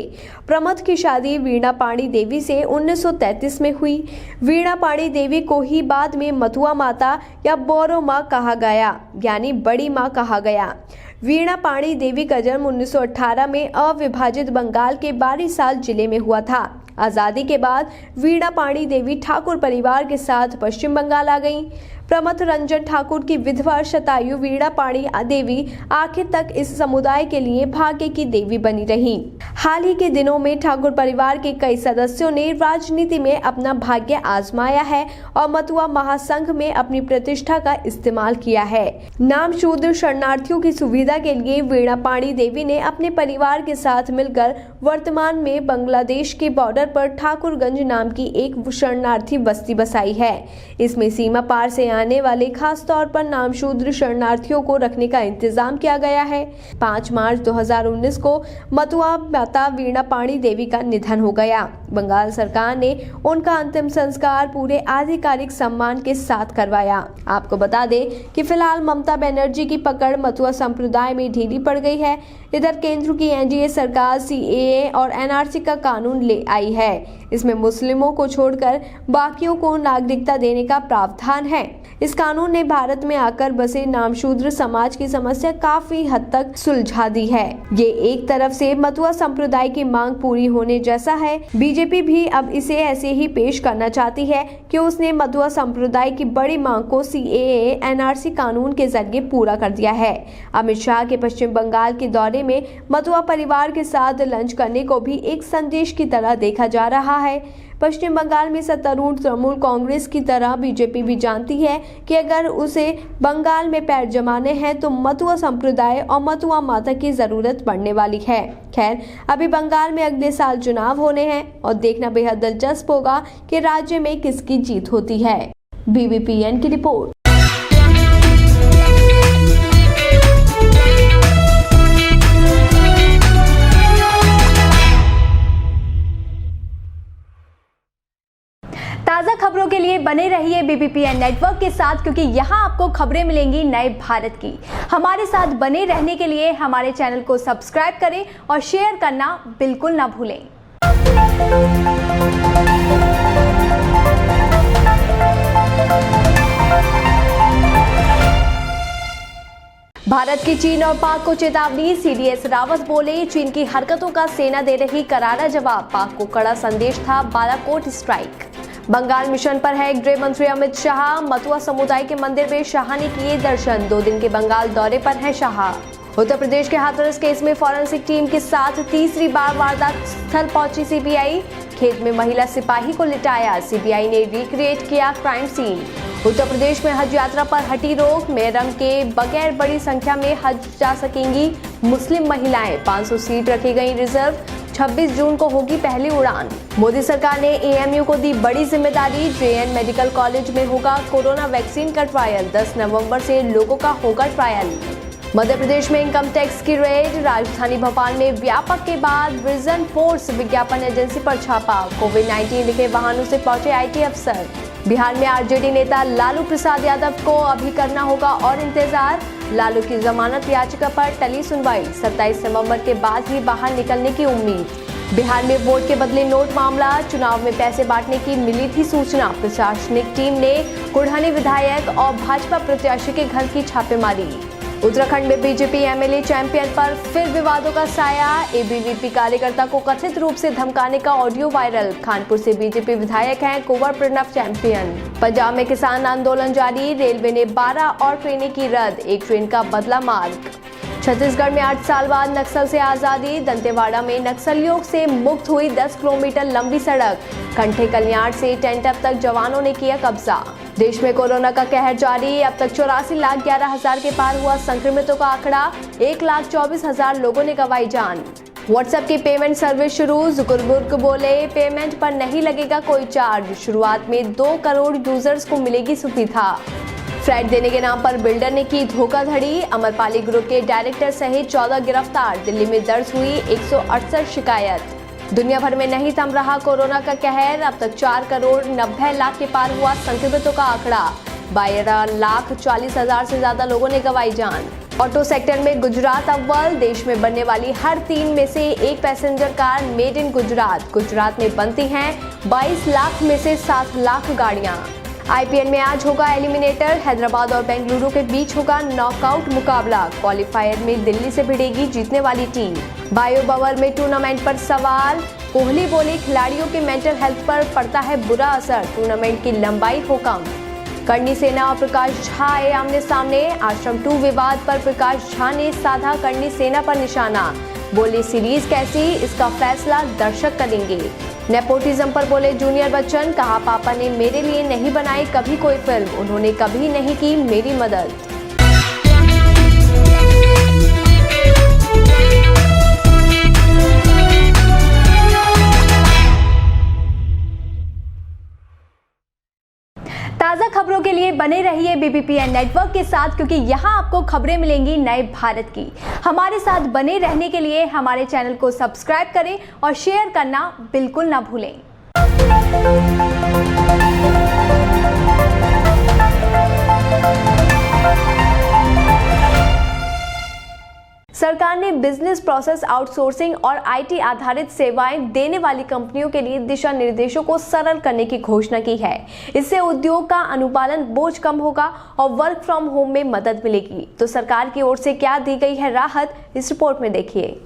प्रमथ की शादी वीणा पाणी देवी से 1933 में हुई। वीणा पाणी देवी को ही बाद में मथुआ माता या बोरो माँ कहा गया, यानी बड़ी माँ कहा गया। वीणा पाणी देवी का जन्म 1918 में अविभाजित बंगाल के बारिसाल जिले में हुआ था। आजादी के बाद वीणा पाणी देवी ठाकुर परिवार के साथ पश्चिम बंगाल आ गईं। प्रमथ रंजन ठाकुर की विधवा शतायु वीणा पाणी देवी आखिर तक इस समुदाय के लिए भाग्य की देवी बनी रही। हाल ही के दिनों में ठाकुर परिवार के कई सदस्यों ने राजनीति में अपना भाग्य आजमाया है और मथुआ महासंघ में अपनी प्रतिष्ठा का इस्तेमाल किया है। नाम शूद्र शरणार्थियों की सुविधा के लिए वीणा पाणी देवी ने अपने परिवार के साथ मिलकर वर्तमान में बांग्लादेश के बॉर्डर पर ठाकुरगंज नाम की एक शरणार्थी बस्ती बसाई है। इसमें सीमा पार से आने वाले खास तौर पर नामशूद्र शरणार्थियों को रखने का इंतजाम किया गया है। 5 मार्च 2019 को मथुआ माता वीणा पाणी देवी का निधन हो गया। बंगाल सरकार ने उनका अंतिम संस्कार पूरे आधिकारिक सम्मान के साथ करवाया। आपको बता दें कि फिलहाल ममता बनर्जी की पकड़ मथुआ संप्रदाय में ढीली पड़ गई है। इधर केंद्र की एनडीए सरकार सीएए और एनआरसी का कानून ले आई है। इसमें मुस्लिमों को छोड़कर बाकियों को नागरिकता देने का प्रावधान है। इस कानून ने भारत में आकर बसे नामशूद्र समाज की समस्या काफी हद तक सुलझा दी है। ये एक तरफ से मथुआ संप्रदाय की मांग पूरी होने जैसा है। बीजेपी भी अब इसे ऐसे ही पेश करना चाहती है कि उसने मथुआ संप्रदाय की बड़ी मांग को सीएए एनआरसी कानून के जरिए पूरा कर दिया है। अमित शाह के पश्चिम बंगाल के दौरे में मथुआ परिवार के साथ लंच करने को भी एक संदेश की तरह देखा जा रहा है। पश्चिम बंगाल में सत्तारूढ़ तृणमूल कांग्रेस की तरह बीजेपी भी जानती है कि अगर उसे बंगाल में पैर जमाने हैं तो मथुआ संप्रदाय और मथुआ माता की जरूरत पड़ने वाली है। खैर, अभी बंगाल में अगले साल चुनाव होने हैं और देखना बेहद दिलचस्प होगा कि राज्य में किसकी जीत होती है। बीबीपीएन की रिपोर्ट। ताज़ा खबरों के लिए बने रहिए बीबीपीएन नेटवर्क के साथ, क्योंकि यहाँ आपको खबरें मिलेंगी नए भारत की। हमारे साथ बने रहने के लिए हमारे चैनल को सब्सक्राइब करें और शेयर करना बिल्कुल ना भूलें। भारत की चीन और पाक को चेतावनी। सीडीएस रावत बोले, चीन की हरकतों का सेना दे रही करारा जवाब। पाक को कड़ा संदेश था बालाकोट स्ट्राइक। बंगाल मिशन पर है गृह मंत्री अमित शाह। मथुआ समुदाय के मंदिर में शाह ने किए दर्शन। 2 दिन के बंगाल दौरे पर है शाह। उत्तर प्रदेश के हाथरस केस में फॉरेंसिक टीम के साथ तीसरी बार वारदात स्थल पहुंची सीबीआई। खेत में महिला सिपाही को लिटाया। सीबीआई ने रिक्रिएट किया क्राइम सीन। उत्तर प्रदेश में हज यात्रा पर हटी रोक। मेहरम के बगैर बड़ी संख्या में हज जा सकेंगी मुस्लिम महिलाएं। 500 सीट रखी गई रिजर्व। 26 जून को होगी पहली उड़ान। मोदी सरकार ने एएमयू को दी बड़ी जिम्मेदारी। जेएन मेडिकल कॉलेज में होगा कोरोना वैक्सीन का ट्रायल। 10 नवंबर से लोगों का होगा ट्रायल। मध्य प्रदेश में इनकम टैक्स की रेड। राजधानी भोपाल में व्यापक के बाद विजन फोर्स विज्ञापन एजेंसी पर छापा। कोविड-19 लिखे वाहनों से पहुंचे आईटी अफसर। बिहार में आरजेडी नेता लालू प्रसाद यादव को अभी करना होगा और इंतजार। लालू की जमानत याचिका पर टली सुनवाई। 27 नवंबर के बाद ही बाहर निकलने की उम्मीद। बिहार में वोट के बदले नोट मामला। चुनाव में पैसे बांटने की मिली थी सूचना। प्रशासनिक टीम ने कुढ़नी विधायक और भाजपा प्रत्याशी के घर की छापेमारी। उत्तराखंड में बीजेपी एमएलए चैंपियन पर फिर विवादों का साया। एबीवीपी कार्यकर्ता को कथित रूप से धमकाने का ऑडियो वायरल। कानपुर से बीजेपी विधायक हैं कुंवर प्रणव चैंपियन। पंजाब में किसान आंदोलन जारी। रेलवे ने 12 और ट्रेनें की रद्द। एक ट्रेन का बदला मार्ग। छत्तीसगढ़ में 8 साल बाद नक्सल से आजादी। दंतेवाड़ा में नक्सलियों से मुक्त हुई 10 किलोमीटर लंबी सड़क। कंठे कल्याण से टेंटअप तक जवानों ने किया कब्जा। देश में कोरोना का कहर जारी। अब तक 84,11,000 के पार हुआ संक्रमितों का आंकड़ा। 1,24,000 लोगों ने गंवाई जान। व्हाट्सएप की पेमेंट सर्विस शुरू। जुकरबर्ग बोले, पेमेंट पर नहीं लगेगा कोई चार्ज। शुरुआत में 2 करोड़ यूजर्स को मिलेगी सुविधा। फ्लैट देने के नाम पर बिल्डर ने की धोखाधड़ी, अमरपाली ग्रुप के डायरेक्टर सहित 14 गिरफ्तार। दिल्ली में दर्ज हुई 168 शिकायत। दुनिया भर में नहीं थम रहा कोरोना का कहर, अब तक 4 करोड़ 90 लाख के पार हुआ संक्रमितों का आंकड़ा। 12,40,000 से ज्यादा लोगों ने गंवाई जान। ऑटो सेक्टर में गुजरात अव्वल, देश में बनने वाली हर 3 में से 1 passenger car made in Gujarat. Gujarat में बनती हैं 22 लाख में से 7 लाख गाड़ियां। आईपीएल में आज होगा एलिमिनेटर, हैदराबाद और बेंगलुरु के बीच होगा नॉकआउट मुकाबला। क्वालिफायर में दिल्ली से भिड़ेगी जीतने वाली टीम। बायो बवर में टूर्नामेंट पर सवाल, कोहली बोले खिलाड़ियों के मेंटल हेल्थ पर पड़ता है बुरा असर, टूर्नामेंट की लंबाई हो कम। करणी सेना और प्रकाश झा आए आमने सामने, आश्रम 2 विवाद पर प्रकाश झा ने साधा करणी सेना पर निशाना। बोले सीरीज कैसी, इसका फैसला दर्शक करेंगे। नेपोटिज्म पर बोले जूनियर बच्चन, कहा पापा ने मेरे लिए नहीं बनाई कभी कोई फिल्म, उन्होंने कभी नहीं की मेरी मदद। ताज़ा खबरों के लिए बने रहिए BBPN नेटवर्क के साथ, क्योंकि यहाँ आपको खबरें मिलेंगी नए भारत की। हमारे साथ बने रहने के लिए हमारे चैनल को सब्सक्राइब करें और शेयर करना बिल्कुल ना भूलें। सरकार ने बिजनेस प्रोसेस आउटसोर्सिंग और IT आधारित सेवाएं देने वाली कंपनियों के लिए दिशा निर्देशों को सरल करने की घोषणा की है। इससे उद्योग का अनुपालन बोझ कम होगा और वर्क फ्रॉम होम में मदद मिलेगी। तो सरकार की ओर से क्या दी गई है राहत, इस रिपोर्ट में देखिए।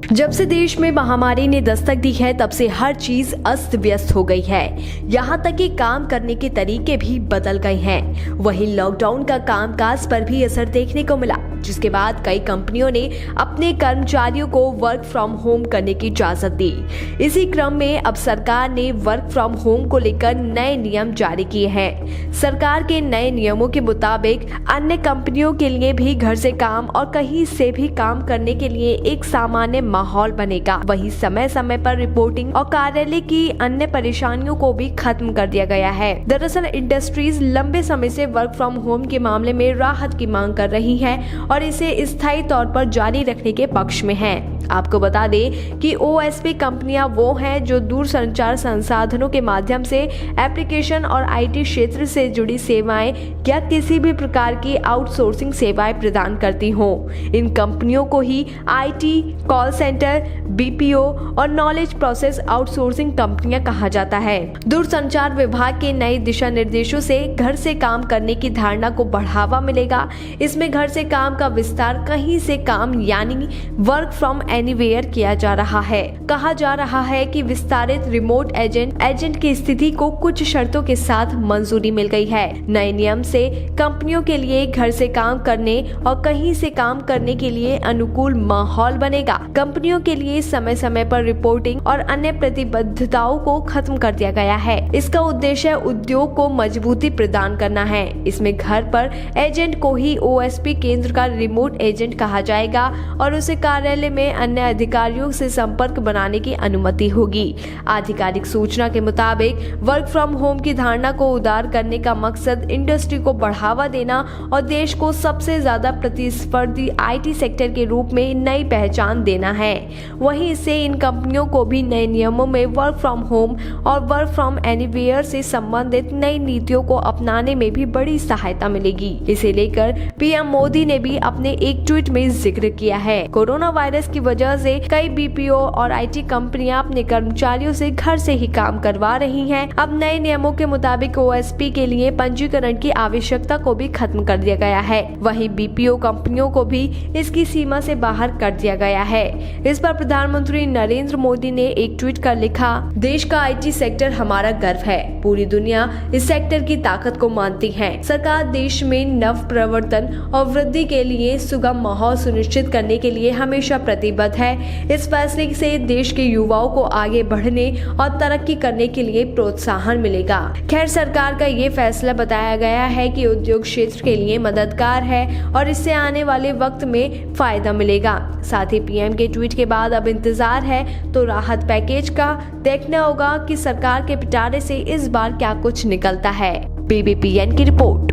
जब से देश में महामारी ने दस्तक दी है, तब से हर चीज अस्त व्यस्त हो गई है। यहाँ तक कि काम करने के तरीके भी बदल गए हैं। वहीं लॉकडाउन का कामकाज पर भी असर देखने को मिला, जिसके बाद कई कंपनियों ने अपने कर्मचारियों को वर्क फ्रॉम होम करने की इजाजत दी। इसी क्रम में अब सरकार ने वर्क फ्रॉम होम को लेकर नए नियम जारी किए हैं। सरकार के नए नियमों के मुताबिक अन्य कंपनियों के लिए भी घर से काम और कहीं से भी काम करने के लिए एक सामान्य माहौल बनेगा। वहीं समय समय पर रिपोर्टिंग और कार्यालय की अन्य परेशानियों को भी खत्म कर दिया गया है। दरअसल इंडस्ट्रीज लंबे समय से वर्क फ्रॉम होम के मामले में राहत की मांग कर रही है और इसे स्थायी तौर पर जारी रखने के पक्ष में हैं। आपको बता दें कि OSP कंपनियां वो हैं जो दूरसंचार संसाधनों के माध्यम से एप्लीकेशन और IT क्षेत्र से जुड़ी सेवाएं या किसी भी प्रकार की आउटसोर्सिंग सेवाएं प्रदान करती हों। इन कंपनियों को ही IT, कॉल सेंटर, BPO और नॉलेज प्रोसेस आउटसोर्सिंग कंपनियां कहा जाता है। दूरसंचार विभाग के नए दिशा निर्देशों से घर से काम करने की धारणा को बढ़ावा मिलेगा। इसमें घर से काम का विस्तार कहीं से काम यानी वर्क फ्रॉम एनीवेयर किया जा रहा है। कहा जा रहा है कि विस्तारित रिमोट एजेंट की स्थिति को कुछ शर्तों के साथ मंजूरी मिल गई है। नए नियम से कंपनियों के लिए घर से काम करने और कहीं से काम करने के लिए अनुकूल माहौल बनेगा। कंपनियों के लिए समय समय पर रिपोर्टिंग और अन्य प्रतिबद्धताओं को खत्म कर दिया गया है। इसका उद्देश्य उद्योग को मजबूती प्रदान करना है। इसमें घर पर एजेंट को ही OSP केंद्र का रिमोट एजेंट कहा जाएगा और उसे कार्यालय में अन्य अधिकारियों से संपर्क बनाने की अनुमति होगी। आधिकारिक सूचना के मुताबिक वर्क फ्रॉम होम की धारणा को उदार करने का मकसद इंडस्ट्री को बढ़ावा देना और देश को सबसे ज्यादा प्रतिस्पर्धी IT सेक्टर के रूप में नई पहचान देना है। वहीं इससे इन कंपनियों को भी नए नियमों में वर्क फ्रॉम होम और वर्क फ्रॉम एनीवेयर से संबंधित नई नीतियों को अपनाने में भी बड़ी सहायता मिलेगी। इसे लेकर PM मोदी ने भी अपने एक ट्वीट में जिक्र किया है। कोरोना वायरस की वजह से कई BPO और IT कंपनियां अपने कर्मचारियों से घर से ही काम करवा रही हैं। अब नए नियमों के मुताबिक OSP के लिए पंजीकरण की आवश्यकता को भी खत्म कर दिया गया है। वहीं BPO कंपनियों को भी इसकी सीमा से बाहर कर दिया गया है। इस पर प्रधानमंत्री नरेंद्र मोदी ने एक ट्वीट कर लिखा, देश का IT सेक्टर हमारा गर्व है। पूरी दुनिया इस सेक्टर की ताकत को मानती है। सरकार देश में नव प्रवर्तन और वृद्धि के लिए सुगम माहौल सुनिश्चित करने के लिए हमेशा प्रतिबद्ध है। इस फैसले से देश के युवाओं को आगे बढ़ने और तरक्की करने के लिए प्रोत्साहन मिलेगा। खैर, सरकार का ये फैसला बताया गया है कि उद्योग क्षेत्र के लिए मददगार है और इससे आने वाले वक्त में फायदा मिलेगा। साथ ही PM के ट्वीट के बाद अब इंतजार है तो राहत पैकेज का देखना होगा कि सरकार के पिटारे से इस बार क्या कुछ निकलता है। BBPN की रिपोर्ट।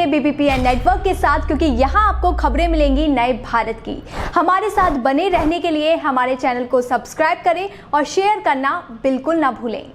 रहिए BBPN नेटवर्क के साथ, क्योंकि यहाँ आपको खबरें मिलेंगी नए भारत की। हमारे साथ बने रहने के लिए हमारे चैनल को सब्सक्राइब करें और शेयर करना बिल्कुल ना भूलें।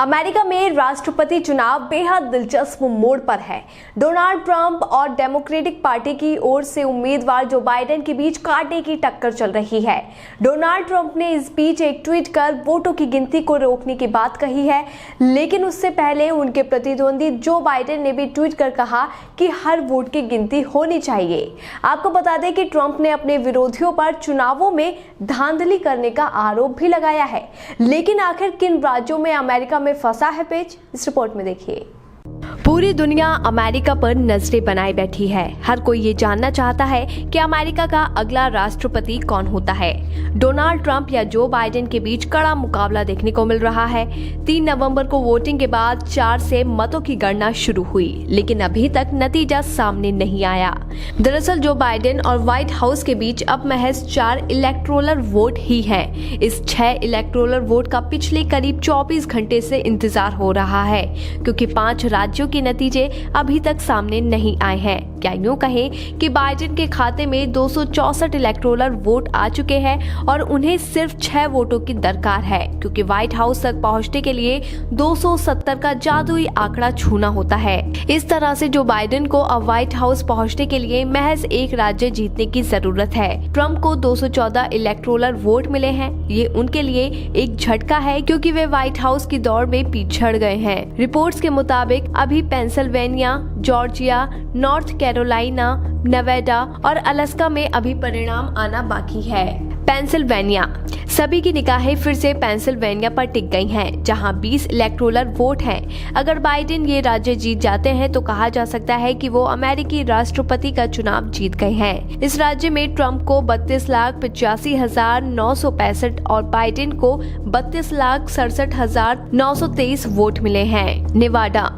अमेरिका में राष्ट्रपति चुनाव बेहद दिलचस्प मोड़ पर है। डोनाल्ड ट्रंप और डेमोक्रेटिक पार्टी की ओर से उम्मीदवार जो बाइडेन के बीच कांटे की टक्कर चल रही है। डोनाल्ड ट्रंप ने इस बीच एक ट्वीट कर वोटों की गिनती को रोकने की बात कही है, लेकिन उससे पहले उनके प्रतिद्वंदी जो बाइडेन ने भी ट्वीट कर कहा कि हर वोट की गिनती होनी चाहिए। आपको बता दें कि ट्रंप ने अपने विरोधियों पर चुनावों में धांधली करने का आरोप भी लगाया है, लेकिन आखिर किन राज्यों में अमेरिका में फंसा है पेच, इस रिपोर्ट में देखिए। पूरी दुनिया अमेरिका पर नजरें बनाए बैठी है। हर कोई ये जानना चाहता है कि अमेरिका का अगला राष्ट्रपति कौन होता है। डोनाल्ड ट्रंप या जो बाइडेन के बीच कड़ा मुकाबला देखने को मिल रहा है। 3 नवंबर को वोटिंग के बाद 4 से मतों की गणना शुरू हुई, लेकिन अभी तक नतीजा सामने नहीं आया। दरअसल जो बाइडेन और व्हाइट हाउस के बीच अब महज 4 इलेक्टोरल वोट ही हैं। इस 6 इलेक्टोरल वोट का पिछले करीब 24 घंटे से इंतजार हो रहा है, क्योंकि 5 राज्यों के नतीजे अभी तक सामने नहीं आए हैं। क्या यूं कहें कि बाइडेन के खाते में 264 इलेक्टोरल वोट आ चुके हैं और उन्हें सिर्फ 6 वोटों की दरकार है, क्योंकि व्हाइट हाउस तक पहुंचने के लिए 270 का जादुई आंकड़ा छूना होता है। इस तरह से जो बाइडेन को अब व्हाइट हाउस पहुंचने के लिए महज एक राज्य जीतने की जरूरत है। ट्रंप को 214 इलेक्टोरल वोट मिले हैं। ये उनके लिए एक झटका है, क्योंकि वे व्हाइट हाउस की दौड़ में पिछड़ गए हैं। रिपोर्ट्स के मुताबिक अभी Pennsylvania, Georgia, north Carolina, Nevada और अलास्का में अभी परिणाम आना बाकी है। पेंसिल्वेनिया, सभी की निगाहें फिर से पेंसिल्वेनिया पर टिक गई हैं, जहां 20 इलेक्टोरल वोट हैं। अगर बाइडेन ये राज्य जीत जाते हैं तो कहा जा सकता है कि वो अमेरिकी राष्ट्रपति का चुनाव जीत गए हैं। इस राज्य में ट्रंप को 32,85,965 और बाइडेन को 32,67,923 वोट मिले हैं। नेवाडा,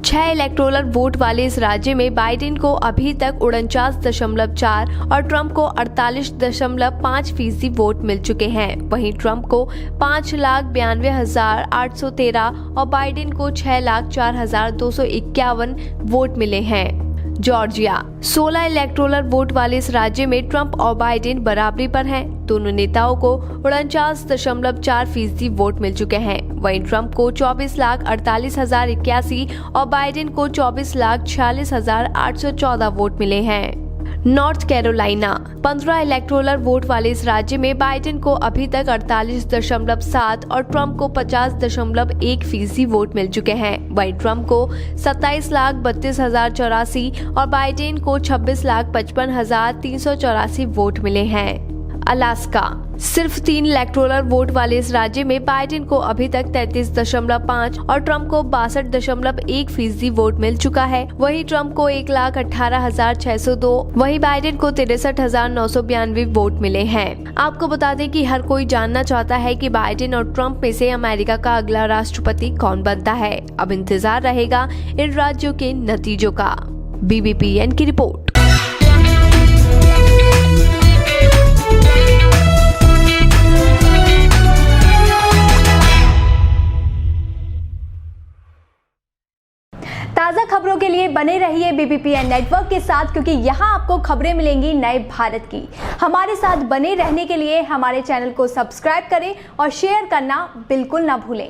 6 इलेक्टोरल वोट वाले इस राज्य में बाइडेन को अभी तक 49.4 और ट्रंप को 48.5% वोट मिल चुके हैं। वहीं ट्रंप को 5,92,813 और बाइडेन को 6,04,251 वोट मिले हैं। जॉर्जिया, 16 इलेक्टोरल वोट वाले इस राज्य में ट्रंप और बाइडेन बराबरी पर हैं। दोनों नेताओं को 49.4% वोट मिल चुके हैं। वहीं ट्रंप को 24,48,081 और बाइडेन को 24,46,814 वोट मिले हैं। नॉर्थ कैरोलिना, 15 इलेक्टोरल वोट वाले इस राज्य में बाइडेन को अभी तक 48.7 और ट्रंप को 50.1% वोट मिल चुके हैं। वहीं ट्रंप को 27,32,084 और बाइडेन को 26,55,384 वोट मिले हैं। अलास्का, सिर्फ 3 इलेक्टोरल वोट वाले इस राज्य में बाइडेन को अभी तक 33.5 और ट्रंप को 62.1% वोट मिल चुका है। वहीं ट्रंप को 1,18,602, वहीं बाइडेन को 63,992 वोट मिले हैं। आपको बता दें कि हर कोई जानना चाहता है कि बाइडेन और ट्रंप में से अमेरिका का अगला राष्ट्रपति कौन बनता है। अब इंतजार रहेगा इन राज्यों के नतीजों का। BBPN की रिपोर्ट। ताज़ा खबरों के लिए बने रहिए BBPN नेटवर्क के साथ, क्योंकि यहाँ आपको खबरें मिलेंगी नए भारत की। हमारे साथ बने रहने के लिए हमारे चैनल को सब्सक्राइब करें और शेयर करना बिल्कुल ना भूलें।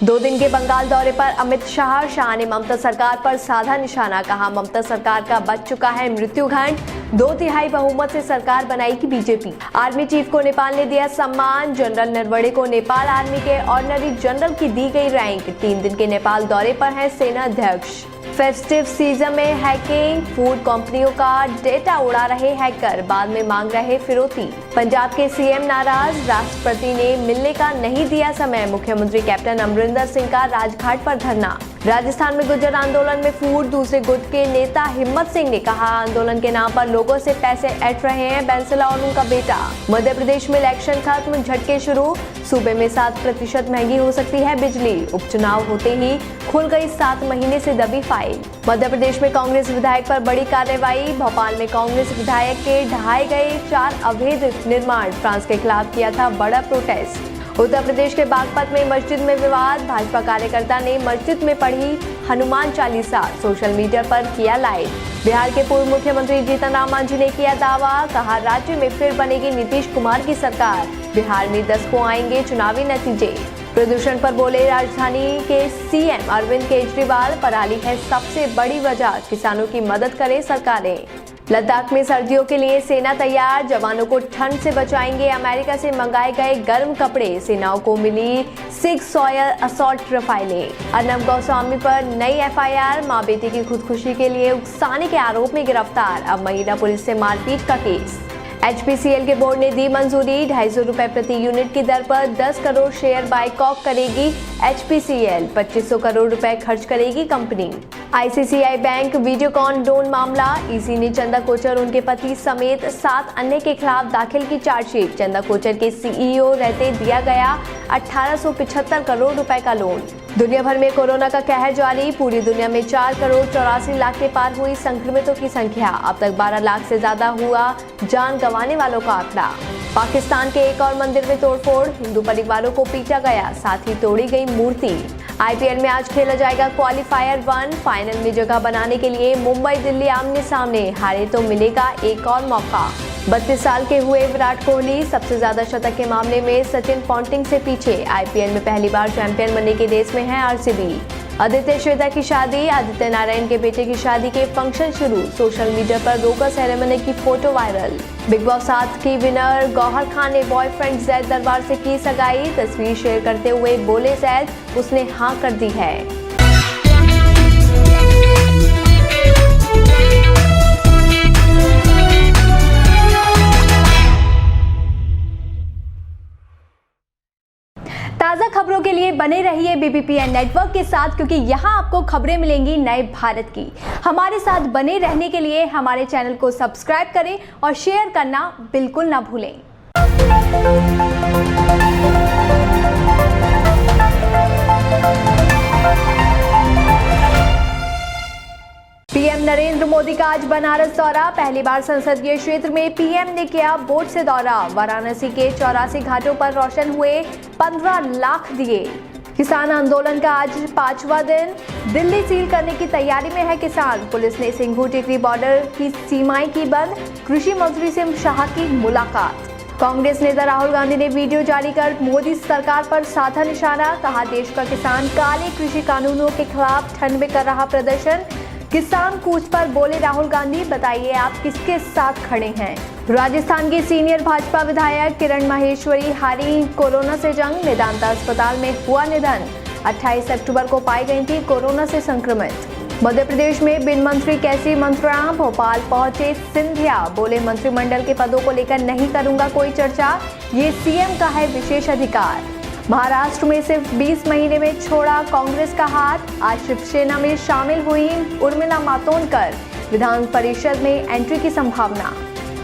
2 दिन के बंगाल दौरे पर अमित शाह ने ममता सरकार पर साधा निशाना। कहा, ममता सरकार का बच चुका है मृत्यु घंट। 2/3 बहुमत से सरकार बनाएगी बीजेपी। आर्मी चीफ को नेपाल ने दिया सम्मान। जनरल नरवणे को नेपाल आर्मी के ऑनररी जनरल की दी गई रैंक। 3 दिन के नेपाल दौरे पर हैं सेना अध्यक्ष। फेस्टिव सीजन में हैकिंग, फूड कंपनियों का डेटा उड़ा रहे हैकर, बाद में मांग रहे फिरौती। पंजाब के सीएम नाराज, राष्ट्रपति ने मिलने का नहीं दिया समय। मुख्यमंत्री कैप्टन अमरिंदर सिंह का राजघाट पर धरना। राजस्थान में गुर्जर आंदोलन में फूट, दूसरे गुट के नेता हिम्मत सिंह ने कहा, आंदोलन के नाम पर लोगों से पैसे ऐंठ रहे हैं बैंसला और उनका बेटा। मध्य प्रदेश में इलेक्शन खत्म, झटके शुरू। सूबे में 7% महंगी हो सकती है बिजली। उपचुनाव होते ही खुल गई 7 महीने से दबी फाइल। मध्य प्रदेश में कांग्रेस विधायक पर बड़ी कार्रवाई। भोपाल में कांग्रेस विधायक के ढहाए गए 4 अवैध निर्माण। फ्रांस के खिलाफ किया था बड़ा प्रोटेस्ट। उत्तर प्रदेश के बागपत में मस्जिद में विवाद। भाजपा कार्यकर्ता ने मस्जिद में पढ़ी हनुमान चालीसा, सोशल मीडिया पर किया लाइव। बिहार के पूर्व मुख्यमंत्री जीतन राम मांझी ने किया दावा, कहा राज्य में फिर बनेगी नीतीश कुमार की सरकार। बिहार में 10 को आएंगे चुनावी नतीजे। प्रदूषण पर बोले राजधानी के सीएम अरविंद केजरीवाल, पराली है सबसे बड़ी वजह, किसानों की मदद करें सरकारें। लद्दाख में सर्दियों के लिए सेना तैयार, जवानों को ठंड से बचाएंगे अमेरिका से मंगाए गए गर्म कपड़े। सेनाओं को मिली 6 सॉयल असॉल्ट रफाइलें। अर्नब गोस्वामी पर नई एफआईआर, मां बेटी की खुदकुशी के लिए उकसाने के आरोप में गिरफ्तार। अब महिला पुलिस से मारपीट का केस। HPCL के बोर्ड ने दी मंजूरी। 250 रुपए प्रति यूनिट की दर पर 10 करोड़ शेयर बायकॉक करेगी HPCL। 2500 करोड़ रुपए खर्च करेगी company. ICICI bank Videocon loan मामला। EC ने चंदा कोचर, उनके पति समेत 7 अन्य के खिलाफ दाखिल की चार्जशीट। चंदा कोचर के CEO रहते दिया गया 1875 करोड़ रुपए का लोन। दुनिया भर में कोरोना का कहर जारी। पूरी दुनिया में 4 करोड़ 84 लाख के पार हुई संक्रमितों की संख्या। अब तक 12 लाख से ज्यादा हुआ जान गंवाने वालों का आंकड़ा। पाकिस्तान के एक और मंदिर में तोड़फोड़, हिंदू परिवारों को पीटा गया, साथ ही तोड़ी गई मूर्ति। IPL में आज खेला जाएगा क्वालिफायर 1। फाइनल में जगह बनाने के लिए मुंबई दिल्ली आमने सामने। हारे तो मिलेगा एक और मौका। 32 साल के हुए विराट कोहली, सबसे ज्यादा शतक के मामले में सचिन पॉन्टिंग से पीछे। IPL में पहली बार चैंपियन बनने की रेस में है RCB। आदित्य श्वेता की शादी, आदित्य नारायण के बेटे की शादी के फंक्शन शुरू। सोशल मीडिया पर रोका सेरेमनी की फोटो वायरल। बिग बॉस 7 की विनर गौहर खान ने बॉयफ्रेंड जैद दरबार से की सगाई। तस्वीर शेयर करते हुए बोले जैद, उसने हाँ कर दी है। ताज़ा खबरों के लिए बने रहिए BBPN नेटवर्क के साथ, क्योंकि यहाँ आपको खबरें मिलेंगी नए भारत की। हमारे साथ बने रहने के लिए हमारे चैनल को सब्सक्राइब करें और शेयर करना बिल्कुल ना भूलें। पीएम नरेंद्र मोदी का आज बनारस दौरा। पहली बार संसदीय क्षेत्र में पीएम ने किया बोट से दौरा। वाराणसी के 84 घाटों पर रोशन हुए 15 लाख दिए। किसान आंदोलन का आज 5वां दिन। दिल्ली सील करने की तैयारी में है किसान। पुलिस ने सिंघू टिकरी बॉर्डर की सीमाएं की बंद। कृषि मंत्री से शाह की मुलाकात। कांग्रेस नेता राहुल गांधी ने वीडियो जारी कर मोदी सरकार पर साधा निशाना। कहा देश का किसान काले कृषि कानूनों के खिलाफ ठंड में कर रहा प्रदर्शन। किसान कूच पर बोले राहुल गांधी, बताइए आप किसके साथ खड़े हैं। राजस्थान की सीनियर भाजपा विधायक किरण माहेश्वरी हारी कोरोना से जंग। मेदांता अस्पताल में हुआ निधन। 28 अक्टूबर को पाई गई थी कोरोना से संक्रमित। मध्य प्रदेश में बिन मंत्री कैसी मंत्रणा। भोपाल पहुंचे सिंधिया, बोले मंत्रिमंडल के पदों को लेकर नहीं करूंगा कोई चर्चा, ये सीएम का है विशेष अधिकार। महाराष्ट्र में सिर्फ 20 महीने में छोड़ा कांग्रेस का हाथ। आज शिवसेना में शामिल हुई उर्मिला मातोंडकर। विधान परिषद में एंट्री की संभावना।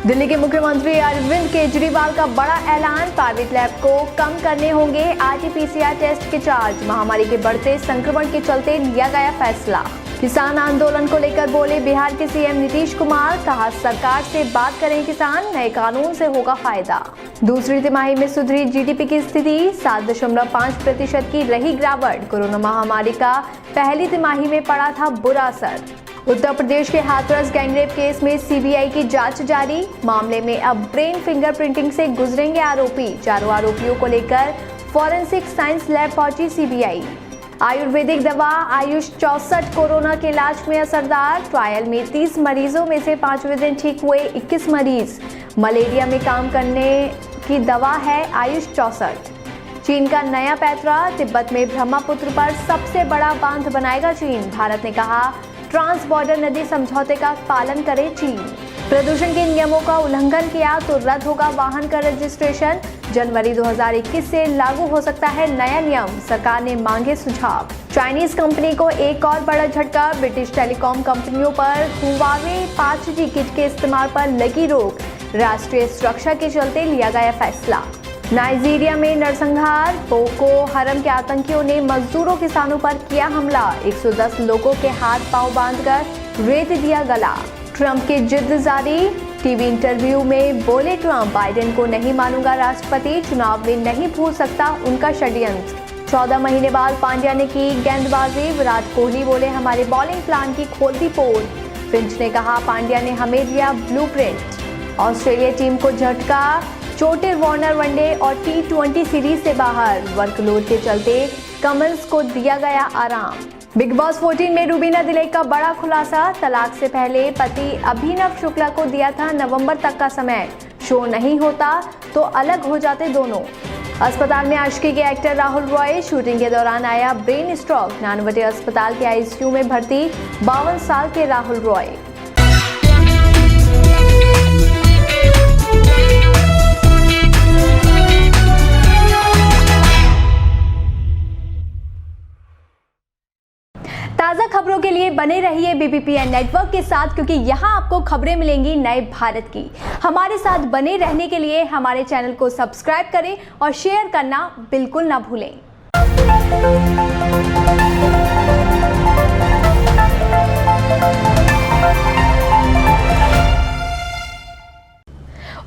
दिल्ली के मुख्यमंत्री अरविंद केजरीवाल का बड़ा ऐलान। प्राइवेट लैब को कम करने होंगे RT-PCR टेस्ट के चार्ज। महामारी के बढ़ते संक्रमण के चलते लिया गया फैसला। किसान आंदोलन को लेकर बोले बिहार के सीएम नीतीश कुमार। कहा सरकार से बात करें किसान, नए कानून से होगा फायदा। दूसरी तिमाही में सुधरी GDP की स्थिति। 7.5% की रही गिरावट। कोरोना महामारी का पहली तिमाही में पड़ा था बुरा असर। उत्तर प्रदेश के हाथरस गैंगरेप केस में CBI की जांच जारी। मामले में अब ब्रेन फिंगरप्रिंटिंग से गुजरेंगे आरोपी। चारों आरोपियों को लेकर फॉरेंसिक साइंस लैब पहुंची CBI। आयुर्वेदिक दवा आयुष 64 कोरोना के इलाज में असरदार। ट्रायल में 30 मरीजों में से 5वें दिन ठीक हुए 21 मरीज। मलेरिया में काम करने की दवा है आयुष 64। चीन का नया पैतरा। तिब्बत में ब्रह्मपुत्र पर सबसे बड़ा बांध बनाएगा चीन। भारत ने कहा ट्रांस बॉर्डर नदी समझौते का पालन करे चीन। प्रदूषण के नियमों का उल्लंघन किया तो रद्द होगा वाहन का रजिस्ट्रेशन। जनवरी 2021 से लागू हो सकता है नया नियम। सरकार ने मांगे सुझाव। चाइनीज कंपनी को एक और बड़ा झटका। ब्रिटिश टेलीकॉम कंपनियों पर हुआवे 5G किट के इस्तेमाल पर लगी रोक। राष्ट्रीय सुरक्षा के चलते लिया गया फैसला। नाइजीरिया में नरसंहार, बोको हरम के आतंकियों ने मजदूरों किसानों पर किया हमला, 110 लोगों के हाथ पांव बांधकर रेत दिया गला। ट्रंप की जिद जारी, टीवी इंटरव्यू में बोले ट्रंप, बाइडेन को नहीं मानूंगा राष्ट्रपति, चुनाव में नहीं भूल सकता उनका षड्यंत्र। 14 महीने बाद पांड्या ने की गेंदबाजी, विराट कोहली बोले हमारे बॉलिंग प्लान की खोलती पोल। फिंच ने कहा पांड्या ने हमें दिया ब्लूप्रिंट। ऑस्ट्रेलिया टीम को झटका, चोटिल वार्नर वनडे और T20 सीरीज से बाहर, वर्कलोड के चलते कमिंस को दिया गया आराम। बिग बॉस 14 में रूबीना दिलेक का बड़ा खुलासा, तलाक से पहले पति अभिनव शुक्ला को दिया था नवंबर तक का समय, शो नहीं होता तो अलग हो जाते दोनों। अस्पताल में आशिकी के एक्टर राहुल रॉय, शूटिंग के दौरान आया ब्रेन स्ट्रोक, नानवटे अस्पताल के ICU में भर्ती 52 साल के राहुल रॉय। ताज़ा खबरों के लिए बने रहिए BBPN नेटवर्क के साथ, क्योंकि यहाँ आपको खबरें मिलेंगी नए भारत की। हमारे साथ बने रहने के लिए हमारे चैनल को सब्सक्राइब करें और शेयर करना बिल्कुल ना भूलें।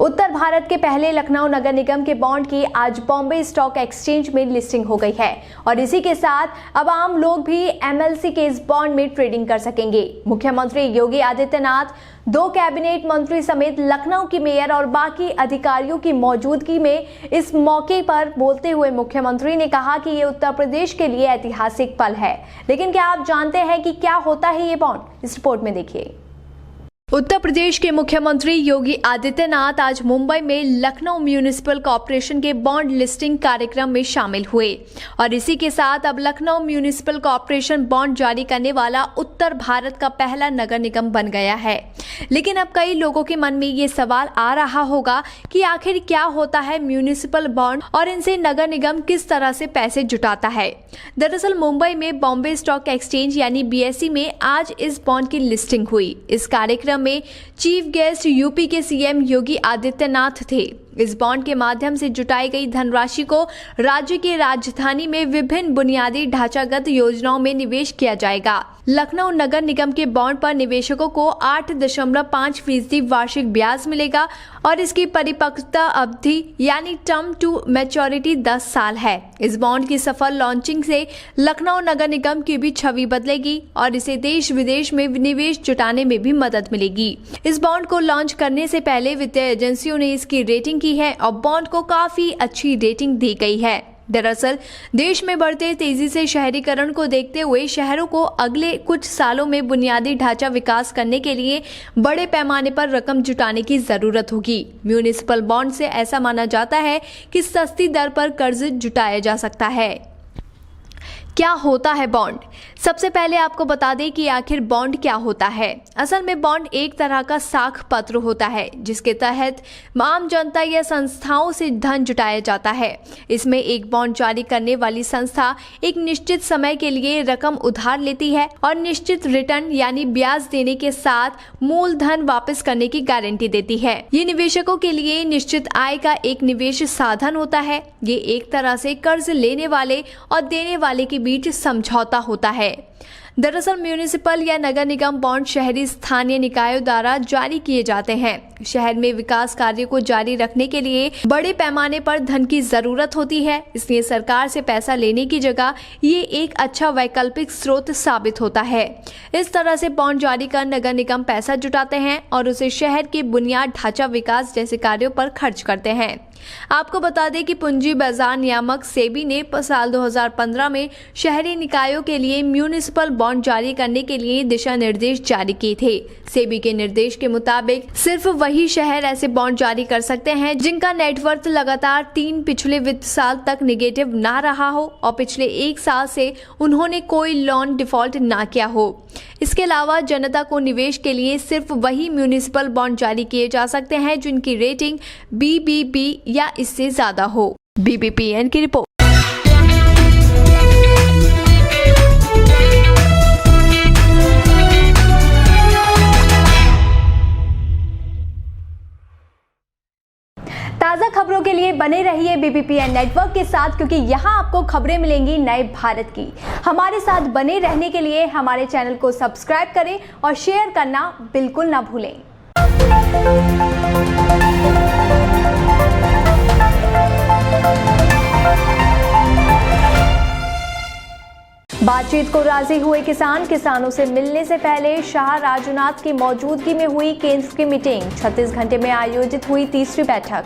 उत्तर भारत के पहले लखनऊ नगर निगम के बॉन्ड की आज बॉम्बे स्टॉक एक्सचेंज में लिस्टिंग हो गई है और इसी के साथ अब आम लोग भी MLC के इस बॉन्ड में ट्रेडिंग कर सकेंगे। मुख्यमंत्री योगी आदित्यनाथ, 2 कैबिनेट मंत्री समेत लखनऊ की मेयर और बाकी अधिकारियों की मौजूदगी में इस मौके पर बोलते हुए मुख्यमंत्री ने कहा कि ये उत्तर प्रदेश के लिए ऐतिहासिक पल है। लेकिन क्या आप जानते हैं कि क्या होता है ये बॉन्ड? इस रिपोर्ट में देखिए। उत्तर प्रदेश के मुख्यमंत्री योगी आदित्यनाथ आज मुंबई में लखनऊ म्यूनिसिपल कॉर्पोरेशन के बॉन्ड लिस्टिंग कार्यक्रम में शामिल हुए और इसी के साथ अब लखनऊ म्यूनिसिपल कॉर्पोरेशन बॉन्ड जारी करने वाला उत्तर भारत का पहला नगर निगम बन गया है। लेकिन अब कई लोगों के मन में ये सवाल आ रहा होगा कि आखिर क्या होता है म्यूनिसिपल बॉन्ड और इनसे नगर निगम किस तरह से पैसे जुटाता है। दरअसल मुंबई में बॉम्बे स्टॉक एक्सचेंज यानी BSE में आज इस बॉन्ड की लिस्टिंग हुई। इस कार्यक्रम में चीफ गेस्ट यूपी के CM योगी आदित्यनाथ थे। इस बॉन्ड के माध्यम से जुटाई गई धनराशि को राज्य की राजधानी में विभिन्न बुनियादी ढांचागत योजनाओं में निवेश किया जाएगा। लखनऊ नगर निगम के बॉन्ड पर निवेशकों को 8.5% वार्षिक ब्याज मिलेगा और इसकी परिपक्वता अवधि यानी टर्म टू मैच्योरिटी 10 साल है। इस बॉन्ड की सफल लॉन्चिंग से लखनऊ नगर निगम की भी छवि बदलेगी और इसे देश विदेश में निवेश जुटाने में भी मदद मिलेगी। इस बॉन्ड को लॉन्च करने से पहले वित्तीय एजेंसियों ने इसकी रेटिंग की है और बॉन्ड को काफी अच्छी रेटिंग दी गई है। दरअसल देश में बढ़ते तेजी से शहरीकरण को देखते हुए शहरों को अगले कुछ सालों में बुनियादी ढांचा विकास करने के लिए बड़े पैमाने पर रकम जुटाने की जरूरत होगी। म्यूनिसिपल बॉन्ड से ऐसा माना जाता है कि सस्ती दर पर कर्ज जुटाया जा सकता है। क्या होता है बॉन्ड? सबसे पहले आपको बता दें कि आखिर बॉन्ड क्या होता है। असल में बॉन्ड एक तरह का साख पत्र होता है जिसके तहत आम जनता या संस्थाओं से धन जुटाया जाता है। इसमें एक बॉन्ड जारी करने वाली संस्था एक निश्चित समय के लिए रकम उधार लेती है और निश्चित रिटर्न यानी ब्याज देने के साथ मूलधन वापस करने की गारंटी देती है। ये निवेशकों के लिए निश्चित आय का एक निवेश साधन होता है। ये एक तरह से कर्ज लेने वाले और देने वाले के बीच समझौता होता है। दरअसल म्यूनिसिपल या नगर निगम बॉन्ड शहरी स्थानीय निकायों द्वारा जारी किए जाते हैं। शहर में विकास कार्य को जारी रखने के लिए बड़े पैमाने पर धन की जरूरत होती है, इसलिए सरकार से पैसा लेने की जगह ये एक अच्छा वैकल्पिक स्रोत साबित होता है। इस तरह से बॉन्ड जारी कर नगर निगम पैसा जुटाते हैं और उसे शहर के बुनियाद ढांचा विकास जैसे कार्यों पर खर्च करते हैं। आपको बता दें कि पूंजी बाजार नियामक सेबी ने साल 2015 में शहरी निकायों के लिए म्यूनिसिपल बॉन्ड जारी करने के लिए दिशा निर्देश जारी किए थे। सेबी के निर्देश के मुताबिक सिर्फ वही शहर ऐसे बॉन्ड जारी कर सकते हैं जिनका नेटवर्थ लगातार 3 पिछले वित्त साल तक निगेटिव ना रहा हो और पिछले 1 साल से उन्होंने कोई लोन डिफॉल्ट ना किया हो। इसके अलावा जनता को निवेश के लिए सिर्फ वही म्यूनिसिपल बॉन्ड जारी किए जा सकते हैं जिनकी रेटिंग BBB या इससे ज्यादा हो। BBPN की रिपोर्ट। ताज़ा खबरों के लिए बने रहिए BBPN नेटवर्क के साथ, क्योंकि यहाँ आपको खबरें मिलेंगी नए भारत की। हमारे साथ बने रहने के लिए हमारे चैनल को सब्सक्राइब करें और शेयर करना बिल्कुल ना भूलें। बातचीत को राजी हुए किसानों से मिलने से पहले शाह राजनाथ की मौजूदगी में हुई केंद्र की मीटिंग। 36 घंटे में आयोजित हुई तीसरी बैठक।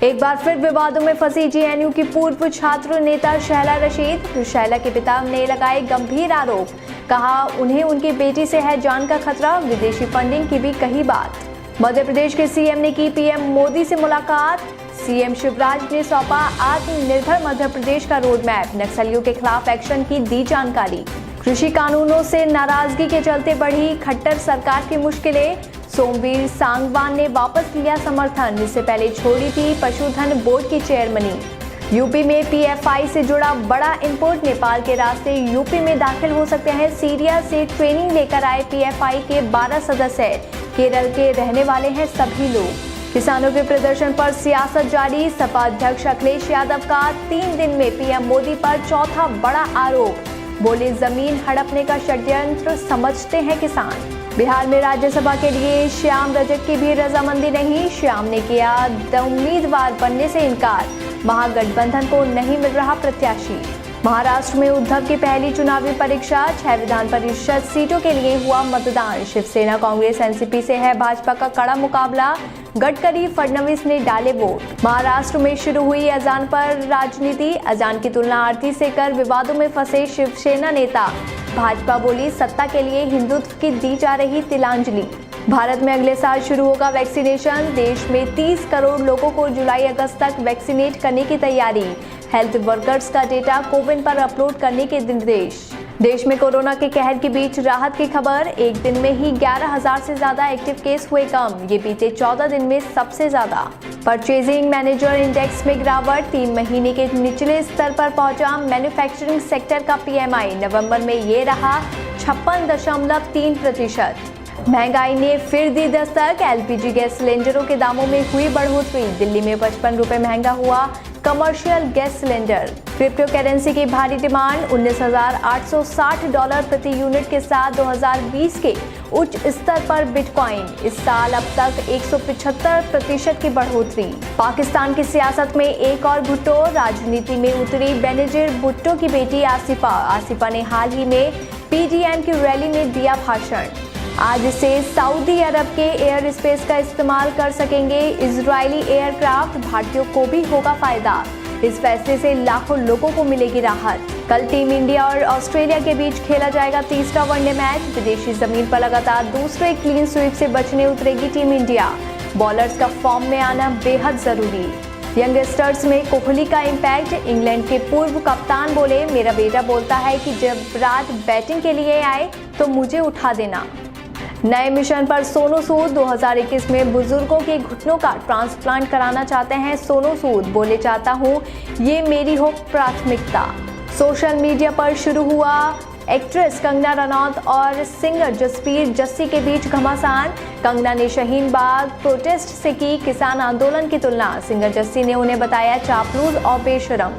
एक बार फिर विवादों में फंसी JNU की पूर्व छात्र नेता शैला रशीद। शैला के पिता ने लगाए गंभीर आरोप, कहा उन्हें उनकी बेटी से है जान का खतरा। विदेशी फंडिंग की भी कही बात। मध्य प्रदेश के CM ने की PM मोदी से मुलाकात। CM शिवराज ने सौंपा आत्मनिर्भर मध्य प्रदेश का रोड मैप। नक्सलियों के खिलाफ एक्शन की दी जानकारी। कृषि कानूनों से नाराजगी के चलते बढ़ी खट्टर सरकार की मुश्किलें। सोमवीर सांगवान ने वापस लिया समर्थन, इससे पहले छोड़ी थी पशुधन बोर्ड की चेयरमैनी। यूपी में PFI से जुड़ा बड़ा इंपोर्ट। नेपाल के रास्ते यूपी में दाखिल हो सकते हैं। सीरिया से ट्रेनिंग लेकर आए PFI के 12 सदस्य। केरल के रहने वाले हैं सभी लोग। किसानों के प्रदर्शन पर सियासत जारी। सपा अध्यक्ष अखिलेश यादव का 3 दिन में PM मोदी पर चौथा बड़ा आरोप। बोले जमीन हड़पने का षड्यंत्र समझते हैं किसान। बिहार में राज्यसभा के लिए श्याम रजक की भी रजामंदी नहीं। श्याम ने किया उम्मीदवार बनने से इनकार। महागठबंधन को नहीं मिल रहा प्रत्याशी। महाराष्ट्र में उद्धव की पहली चुनावी परीक्षा। 6 विधान परिषद सीटों के लिए हुआ मतदान। शिवसेना कांग्रेस NCP से है भाजपा का कड़ा मुकाबला। गडकरी फडणवीस ने डाले वोट। महाराष्ट्र में शुरू हुई अजान पर राजनीति। अजान की तुलना आरती से कर विवादों में फंसे शिवसेना नेता। भाजपा बोली सत्ता के लिए हिंदुत्व की दी जा रही तिलांजलि। भारत में अगले साल शुरू होगा वैक्सीनेशन। देश में 30 करोड़ लोगों को जुलाई-अगस्त तक वैक्सीनेट करने की तैयारी। हेल्थ वर्कर्स का डेटा कोविन पर अपलोड करने के निर्देश। देश में कोरोना के कहर के बीच राहत की खबर। एक दिन में ही 11,000 से ज्यादा एक्टिव केस हुए कम। ये बीते 14 दिन में सबसे ज्यादा। परचेजिंग मैनेजर इंडेक्स में गिरावट 3 महीने के निचले स्तर पर पहुंचा। मैन्युफैक्चरिंग सेक्टर का PMI नवंबर में ये रहा 56.3%। महंगाई ने फिर दी दस्तक। LPG गैस सिलेंडरों के दामों में हुई बढ़ोतरी। दिल्ली में 55 रुपए महंगा हुआ commercial gas cylinder. Crypto currency की भारी डिमांड। $19,860 प्रति यूनिट के साथ 2020 के उच्च स्तर पर बिटकॉइन। इस साल अब तक 175% की बढ़ोतरी। पाकिस्तान की सियासत में एक और भुट्टो। राजनीति में उतरी बेनजीर भुट्टो की बेटी आसिफा। आसिफा ने हाल ही में PDM की रैली में दिया भाषण। आज से सऊदी अरब के एयर स्पेस का इस्तेमाल कर सकेंगे इजरायली एयरक्राफ्ट। भारतीयों को भी होगा फायदा। इस फैसले से लाखों लोगों को मिलेगी राहत। कल टीम इंडिया और ऑस्ट्रेलिया के बीच खेला जाएगा तीसरा वनडे मैच। विदेशी जमीन पर लगातार दूसरे क्लीन स्वीप से बचने उतरेगी टीम इंडिया। बॉलर्स का फॉर्म में आना बेहद जरूरी। यंगस्टर्स में कोहली का इम्पैक्ट। इंग्लैंड के पूर्व कप्तान बोले मेरा बेटा बोलता है कि जब रात बैटिंग के लिए आए तो मुझे उठा देना। नए मिशन पर सोनू सूद। 2021 में बुजुर्गों के घुटनों का ट्रांसप्लांट कराना चाहते हैं सोनू सूद। बोले चाहता हूँ ये मेरी हो प्राथमिकता। सोशल मीडिया पर शुरू हुआ एक्ट्रेस कंगना रनौत और सिंगर जसबीर जस्सी के बीच घमासान। कंगना ने शाहीन बाग प्रोटेस्ट से की किसान आंदोलन की तुलना। सिंगर जस्सी ने उन्हें बताया चापलूस और बेशरम।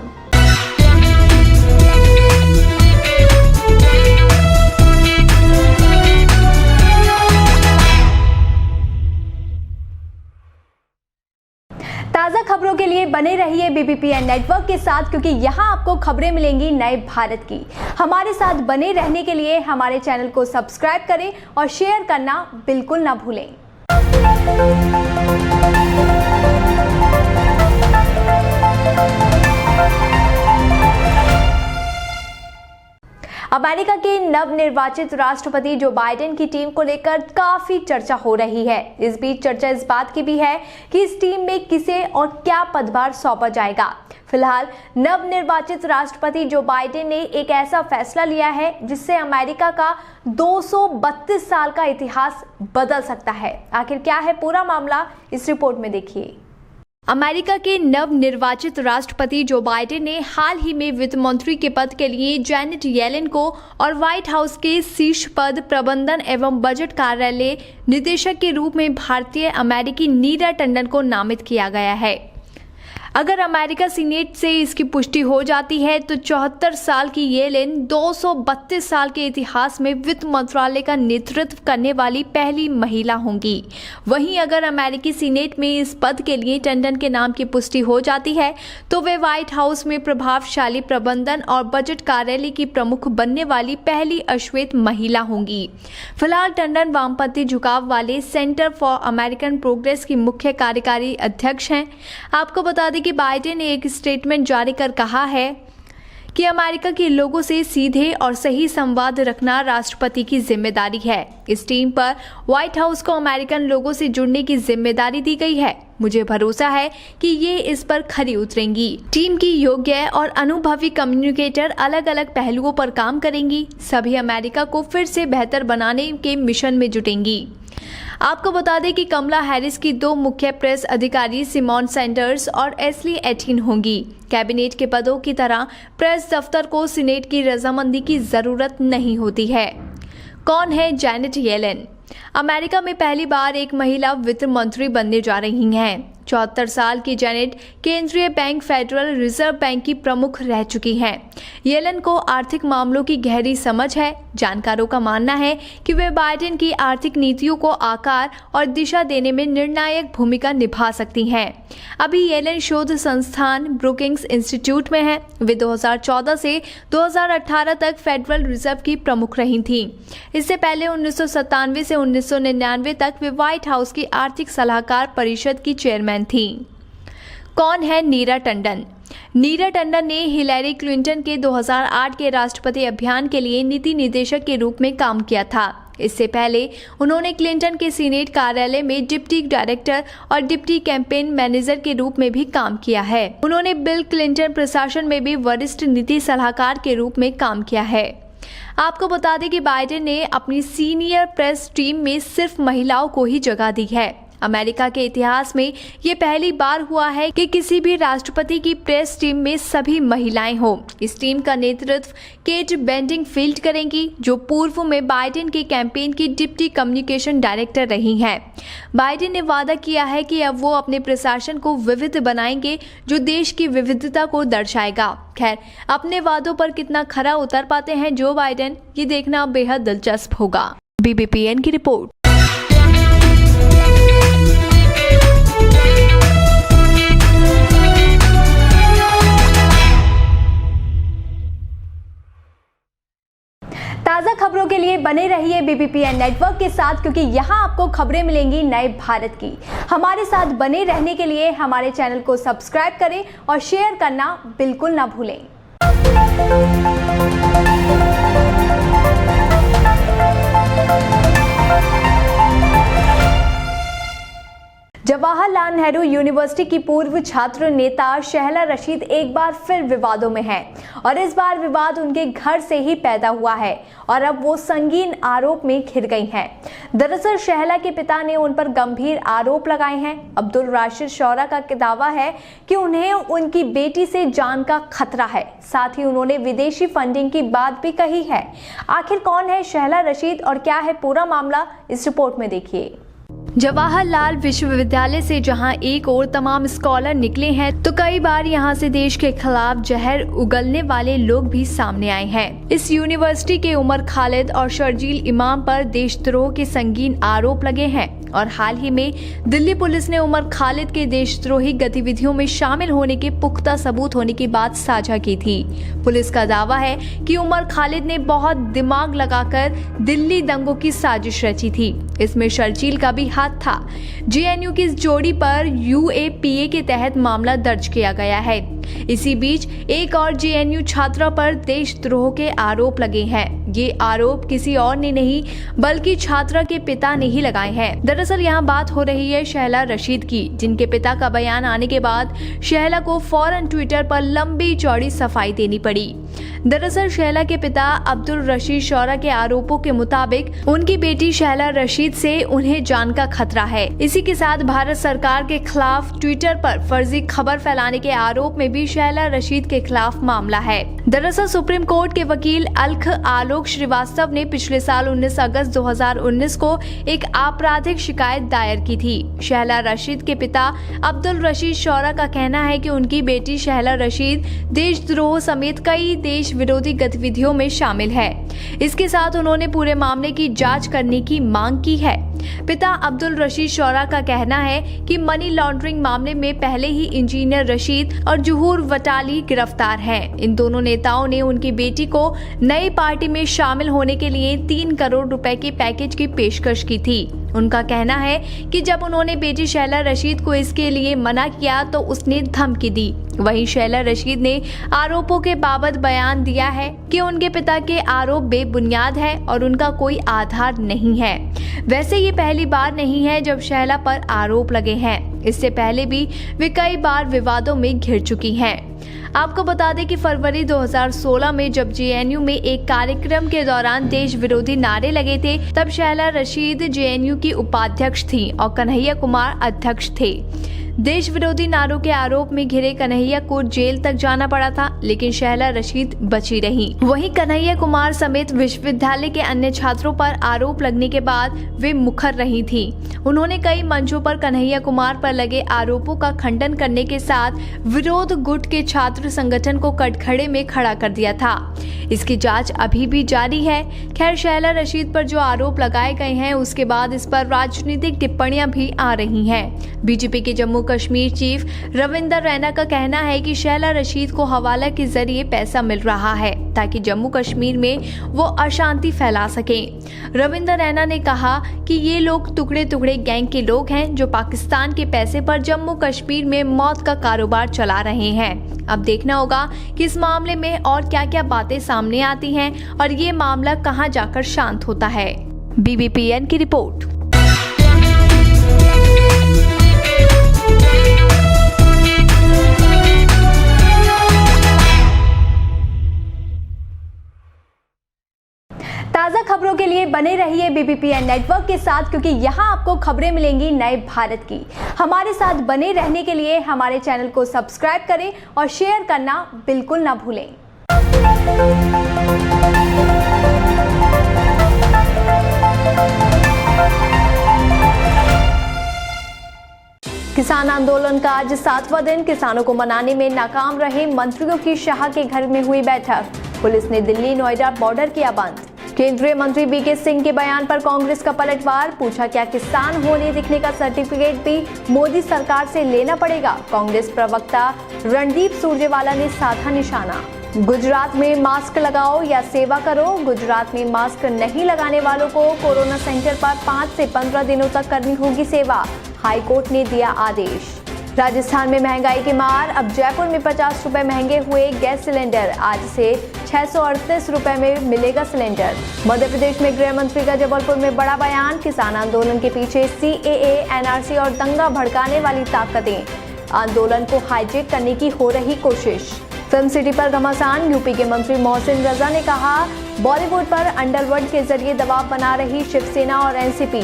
ताज़ा खबरों के लिए बने रहिए BBPN नेटवर्क के साथ, क्योंकि यहाँ आपको खबरें मिलेंगी नए भारत की। हमारे साथ बने रहने के लिए हमारे चैनल को सब्सक्राइब करें और शेयर करना बिल्कुल ना भूलें। अमेरिका के नवनिर्वाचित राष्ट्रपति जो बाइडेन की टीम को लेकर काफी चर्चा हो रही है। इस बीच चर्चा इस बात की भी है कि इस टीम में किसे और क्या पदभार सौंपा जाएगा। फिलहाल नवनिर्वाचित राष्ट्रपति जो बाइडेन ने एक ऐसा फैसला लिया है जिससे अमेरिका का 232 साल का इतिहास बदल सकता है। आखिर क्या है पूरा मामला, इस रिपोर्ट में देखिए। अमेरिका के नवनिर्वाचित राष्ट्रपति जो बाइडेन ने हाल ही में वित्त मंत्री के पद के लिए जैनेट येलेन को और व्हाइट हाउस के शीर्ष पद प्रबंधन एवं बजट कार्यालय निदेशक के रूप में भारतीय अमेरिकी नीरा टंडन को नामित किया गया है। अगर अमेरिका सीनेट से इसकी पुष्टि हो जाती है तो 74 साल की येलेन 232 साल के इतिहास में वित्त मंत्रालय का नेतृत्व करने वाली पहली महिला होंगी। वहीं अगर अमेरिकी सीनेट में इस पद के लिए टंडन के नाम की पुष्टि हो जाती है तो वे व्हाइट हाउस में प्रभावशाली प्रबंधन और बजट कार्यालय की प्रमुख बनने वाली पहली अश्वेत महिला होंगी। फिलहाल टंडन वामपंथी झुकाव वाले सेंटर फॉर अमेरिकन प्रोग्रेस की मुख्य कार्यकारी अध्यक्ष हैं। आपको बता दें कि बाइडेन ने एक स्टेटमेंट जारी कर कहा है कि अमेरिका के लोगों से सीधे और सही संवाद रखना राष्ट्रपति की जिम्मेदारी है। इस टीम पर व्हाइट हाउस को अमेरिकन लोगों से जुड़ने की जिम्मेदारी दी गई है। मुझे भरोसा है कि ये इस पर खरी उतरेंगी। टीम की योग्य और अनुभवी कम्युनिकेटर अलग अलग पहलुओं पर काम करेंगी। सभी अमेरिका को फिर से बेहतर बनाने के मिशन में जुटेंगी। आपको बता दें कि कमला हैरिस की 2 मुख्य प्रेस अधिकारी सिमोन सैंडर्स और एशली एटिन होंगी। कैबिनेट के पदों की तरह प्रेस दफ्तर को सीनेट की रजामंदी की जरूरत नहीं होती है। कौन है जैनेट येलेन? अमेरिका में पहली बार एक महिला वित्त मंत्री बनने जा रही हैं। 74 साल की जैनेट केंद्रीय बैंक फेडरल रिजर्व बैंक की प्रमुख रह चुकी हैं। येलेन को आर्थिक मामलों की गहरी समझ है। जानकारों का मानना है कि वे बाइडेन की आर्थिक नीतियों को आकार और दिशा देने में निर्णायक भूमिका निभा सकती हैं। अभी येलेन शोध संस्थान ब्रुकिंग्स इंस्टीट्यूट में है। वे 2014 से 2018 तक फेडरल रिजर्व की प्रमुख रही थीं। इससे पहले 1997 से 1999 तक वे व्हाइट हाउस की आर्थिक सलाहकार परिषद की चेयरमैन थी। कौन है नीरा टंडन? नीरा टंडन ने हिलेरी क्लिंटन के 2008 के राष्ट्रपति अभियान के लिए नीति निदेशक के रूप में काम किया था। इससे पहले उन्होंने क्लिंटन के सीनेट कार्यालय में डिप्टी डायरेक्टर और डिप्टी कैंपेन मैनेजर के रूप में भी काम किया है। उन्होंने बिल क्लिंटन प्रशासन में भी वरिष्ठ नीति सलाहकार के रूप में काम किया है। आपको बता दें कि बाइडेन ने अपनी सीनियर प्रेस टीम में सिर्फ महिलाओं को ही जगह दी है। अमेरिका के इतिहास में ये पहली बार हुआ है कि किसी भी राष्ट्रपति की प्रेस टीम में सभी महिलाएं हो। इस टीम का नेतृत्व केट बेडिंगफील्ड करेंगी, जो पूर्व में बाइडेन के कैंपेन की डिप्टी कम्युनिकेशन डायरेक्टर रही हैं। बाइडेन ने वादा किया है कि अब वो अपने प्रशासन को विविध बनाएंगे, जो देश की विविधता को दर्शाएगा। खैर, अपने वादों पर कितना खरा उतर पाते हैं जो बाइडेन, ये देखना बेहद दिलचस्प होगा। BBPN की रिपोर्ट। ताज़ा खबरों के लिए बने रहिए BBPN नेटवर्क के साथ, क्योंकि यहाँ आपको खबरें मिलेंगी नए भारत की। हमारे साथ बने रहने के लिए हमारे चैनल को सब्सक्राइब करें और शेयर करना बिल्कुल ना भूलें। जवाहरलाल नेहरू यूनिवर्सिटी की पूर्व छात्र नेता शहला रशीद एक बार फिर विवादों में हैं और इस बार विवाद उनके घर से ही पैदा हुआ है और अब वो संगीन आरोप में घिर गई हैं। दरअसल शहला के पिता ने उन पर गंभीर आरोप लगाए हैं। अब्दुल राशिद शौरा का दावा है कि उन्हें उनकी बेटी से जान का खतरा है। साथ ही उन्होंने विदेशी फंडिंग की बात भी कही है। आखिर कौन है शहला रशीद और क्या है पूरा मामला, इस रिपोर्ट में देखिए। जवाहरलाल विश्वविद्यालय से जहां एक और तमाम स्कॉलर निकले हैं, तो कई बार यहां से देश के खिलाफ जहर उगलने वाले लोग भी सामने आए हैं। इस यूनिवर्सिटी के उमर खालिद और शर्जील इमाम पर देशद्रोह के संगीन आरोप लगे हैं और हाल ही में दिल्ली पुलिस ने उमर खालिद के देशद्रोही गतिविधियों में शामिल होने के पुख्ता सबूत होने की बात साझा की थी। पुलिस का दावा है कि उमर खालिद ने बहुत दिमाग लगाकर दिल्ली दंगों की साजिश रची थी। इसमें शर्जील का भी हाथ था। JNU की इस जोड़ी पर UAPA के तहत मामला दर्ज किया गया है। इसी बीच एक और JNU छात्रा पर देशद्रोह के आरोप लगे हैं। ये आरोप किसी और ने नहीं बल्कि छात्रा के पिता ने ही लगाए हैं। दरअसल यहाँ बात हो रही है शहला रशीद की, जिनके पिता का बयान आने के बाद शहला को फौरन ट्विटर पर लंबी चौड़ी सफाई देनी पड़ी। दरअसल शहला के पिता अब्दुल रशीद शौरा के आरोपों के मुताबिक उनकी बेटी शहला रशीद से उन्हें जान का खतरा है। इसी के साथ भारत सरकार के खिलाफ ट्विटर पर फर्जी खबर फैलाने के आरोप में भी शहला रशीद के खिलाफ मामला है। दरअसल सुप्रीम कोर्ट के वकील अलख आलोक आलोक श्रीवास्तव ने पिछले साल 19 अगस्त 2019 को एक आपराधिक शिकायत दायर की थी। शहला रशीद के पिता अब्दुल रशीद शौरा का कहना है कि उनकी बेटी शहला रशीद देशद्रोह समेत कई देश विरोधी गतिविधियों में शामिल है। इसके साथ उन्होंने पूरे मामले की जांच करने की मांग की है। पिता अब्दुल रशीद शौरा का कहना है कि मनी लॉन्ड्रिंग मामले में पहले ही इंजीनियर रशीद और जुहूर वटाली गिरफ्तार हैं। इन दोनों नेताओं ने उनकी बेटी को नई पार्टी में शामिल होने के लिए 3 करोड़ रुपए के पैकेज की पेशकश की थी। उनका कहना है कि जब उन्होंने बेटी शहला रशीद को इसके लिए मना किया तो उसने धमकी दी। वहीं शहला रशीद ने आरोपों के बाबत बयान दिया है कि उनके पिता के आरोप बेबुनियाद है और उनका कोई आधार नहीं है। वैसे ये पहली बार नहीं है जब शहला पर आरोप लगे हैं। इससे पहले भी वे कई बार विवादों में घिर चुकी हैं। आपको बता दें कि फरवरी 2016 में जब जेएनयू में एक कार्यक्रम के दौरान देश विरोधी नारे लगे थे, तब शहला रशीद जेएनयू की उपाध्यक्ष थी और कन्हैया कुमार अध्यक्ष थे। देश विरोधी नारों के आरोप में घिरे कन्हैया को जेल तक जाना पड़ा था, लेकिन शहला रशीद बची रही। वहीं कन्हैया कुमार समेत विश्वविद्यालय के अन्य छात्रों पर आरोप लगने के बाद वे मुखर रही थी। उन्होंने कई मंचों पर कन्हैया कुमार पर लगे आरोपों का खंडन करने के साथ विरोध गुट के छात्र संगठन को कटघरे में खड़ा कर दिया था। इसकी जांच अभी भी जारी है। खैर, शहला रशीद पर जो आरोप लगाए गए हैं उसके बाद इस पर राजनीतिक टिप्पणियां भी आ रही हैं। बीजेपी के जम्मू कश्मीर चीफ रविंदर रैना का कहना है कि शहला रशीद को हवाला के जरिए पैसा मिल रहा है ताकि जम्मू कश्मीर में वो अशांति फैला सकें। रविंदर रैना ने कहा कि ये लोग टुकड़े टुकड़े गैंग के लोग हैं जो पाकिस्तान के पैसे पर जम्मू कश्मीर में मौत का कारोबार चला रहे हैं। अब देखना होगा कि इस मामले में और क्या क्या बातें सामने आती हैं और ये मामला कहां जाकर शांत होता है। BBPN की रिपोर्ट। ताज़ा खबरों के लिए बने रहिए BBPN नेटवर्क के साथ, क्योंकि यहाँ आपको खबरें मिलेंगी नए भारत की। हमारे साथ बने रहने के लिए हमारे चैनल को सब्सक्राइब करें और शेयर करना बिल्कुल ना भूलें। किसान आंदोलन का आज 7वां दिन। किसानों को मनाने में नाकाम रहे मंत्रियों की शाह के घर में हुई बैठक। पुलिस ने दिल्ली नोएडा बॉर्डर किया बंद। केंद्रीय मंत्री वीके सिंह के बयान पर कांग्रेस का पलटवार। पूछा, क्या किसान होने दिखने का सर्टिफिकेट भी मोदी सरकार से लेना पड़ेगा? कांग्रेस प्रवक्ता रणदीप सुरजेवाला ने साधा निशाना। गुजरात में मास्क लगाओ या सेवा करो। गुजरात में मास्क नहीं लगाने वालों को कोरोना सेंटर पर 5 से 15 दिनों तक करनी होगी सेवा। हाईकोर्ट ने दिया आदेश। राजस्थान में महंगाई की मार। अब जयपुर में 50 रुपए महंगे हुए गैस सिलेंडर। आज से 638 रुपए में मिलेगा सिलेंडर। मध्य प्रदेश में गृह मंत्री का जबलपुर में बड़ा बयान। किसान आंदोलन के पीछे CAA, NRC और दंगा भड़काने वाली ताकतें। आंदोलन को हाईजैक करने की हो रही कोशिश। फिल्म सिटी पर घमासान। यूपी के मंत्री मोहसिन रजा ने कहा, बॉलीवुड पर अंडरवर्ल्ड के जरिए दबाव बना रही शिवसेना और NCP।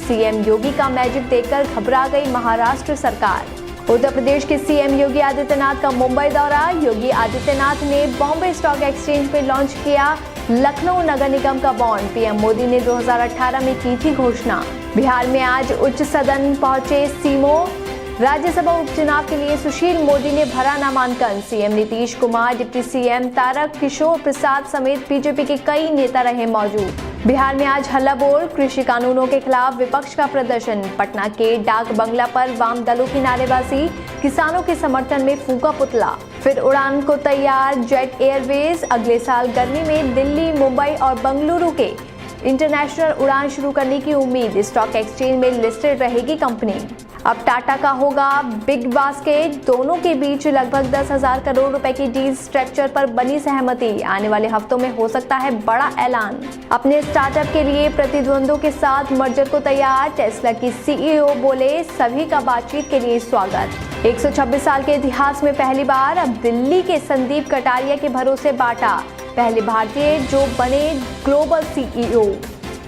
CM योगी का मैजिक देखकर घबरा गई महाराष्ट्र सरकार। उत्तर प्रदेश के CM योगी आदित्यनाथ का मुंबई दौरा। योगी आदित्यनाथ ने बॉम्बे स्टॉक एक्सचेंज में लॉन्च किया लखनऊ नगर निगम का बॉन्ड। PM मोदी ने 2018 में की थी घोषणा। बिहार में आज उच्च सदन पहुंचे सीमो। राज्यसभा उपचुनाव के लिए सुशील मोदी ने भरा नामांकन। CM Nitish Kumar, deputy CM Tarak Kishore Prasad समेत बीजेपी के कई नेता रहे मौजूद। बिहार में आज हल्ला बोल। कृषि कानूनों के खिलाफ विपक्ष का प्रदर्शन। पटना के डाक बंगला पर वाम दलों की नारेबाजी। किसानों के समर्थन में फूका पुतला। फिर उड़ान को तैयार जेट एयरवेज। अगले साल गर्मी में दिल्ली, मुंबई और बेंगलुरु के इंटरनेशनल उड़ान शुरू करने की उम्मीद। स्टॉक एक्सचेंज में लिस्टेड रहेगी कंपनी। अब टाटा का होगा बिग बास्केट। दोनों के बीच लगभग 10,000 करोड़ रुपए की डील स्ट्रक्चर पर बनी सहमति। आने वाले हफ्तों में हो सकता है बड़ा ऐलान। अपने स्टार्टअप के लिए प्रतिद्वंद्वियों के साथ मर्जर को तैयार। टेस्ला की CEO बोले, सभी का बातचीत के लिए स्वागत। 126 साल के इतिहास में पहली बार अब दिल्ली के संदीप कटारिया के भरोसे बाटा। पहले भारतीय जो बने ग्लोबल CEO।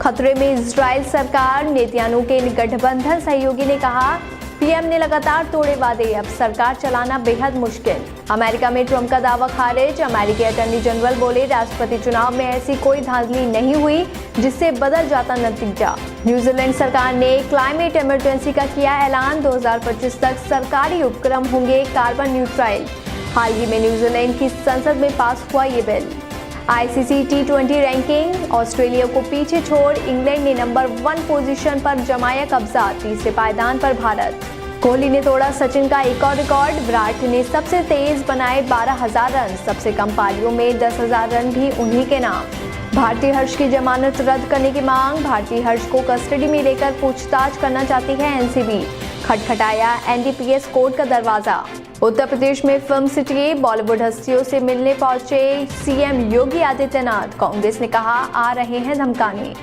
खतरे में इजराइल सरकार। नेतन्याहू के गठबंधन सहयोगी ने कहा, पीएम ने लगातार तोड़े वादे, अब सरकार चलाना बेहद मुश्किल। अमेरिका में ट्रंप का दावा खारिज, अमेरिकी अटॉर्नी जनरल बोले राष्ट्रपति चुनाव में ऐसी कोई धांधली नहीं हुई जिससे बदल जाता नतीजा। न्यूजीलैंड सरकार ने क्लाइमेट इमरजेंसी का किया ऐलान, 2025 तक सरकारी उपक्रम होंगे कार्बन न्यूट्रल। हाल ही में न्यूजीलैंड की संसद में पास हुआ ये bill. ICC T20 ranking, Australia को पीछे छोड़ इंग्लैंड ने नंबर 1 पोजीशन पर जमाया कब्जा, तीसरे पायदान पर भारत। कोहली ने तोड़ा सचिन का एक और रिकॉर्ड, विराट ने सबसे तेज बनाए 12,000 रन, सबसे कम पारियों में 10,000 रन भी उन्हीं के नाम। भारतीय हर्ष की जमानत रद्द करने की मांग, भारतीय हर्ष को कस्टडी में लेकर पूछताछ करना चाहती है एनसीबी, खटखटाया एनडीपीएस कोर्ट का दरवाजा। उत्तर प्रदेश में फिल्म सिटी, बॉलीवुड हस्तियों से मिलने पहुंचे सीएम योगी आदित्यनाथ, कांग्रेस ने कहा आ रहे हैं धमकाने।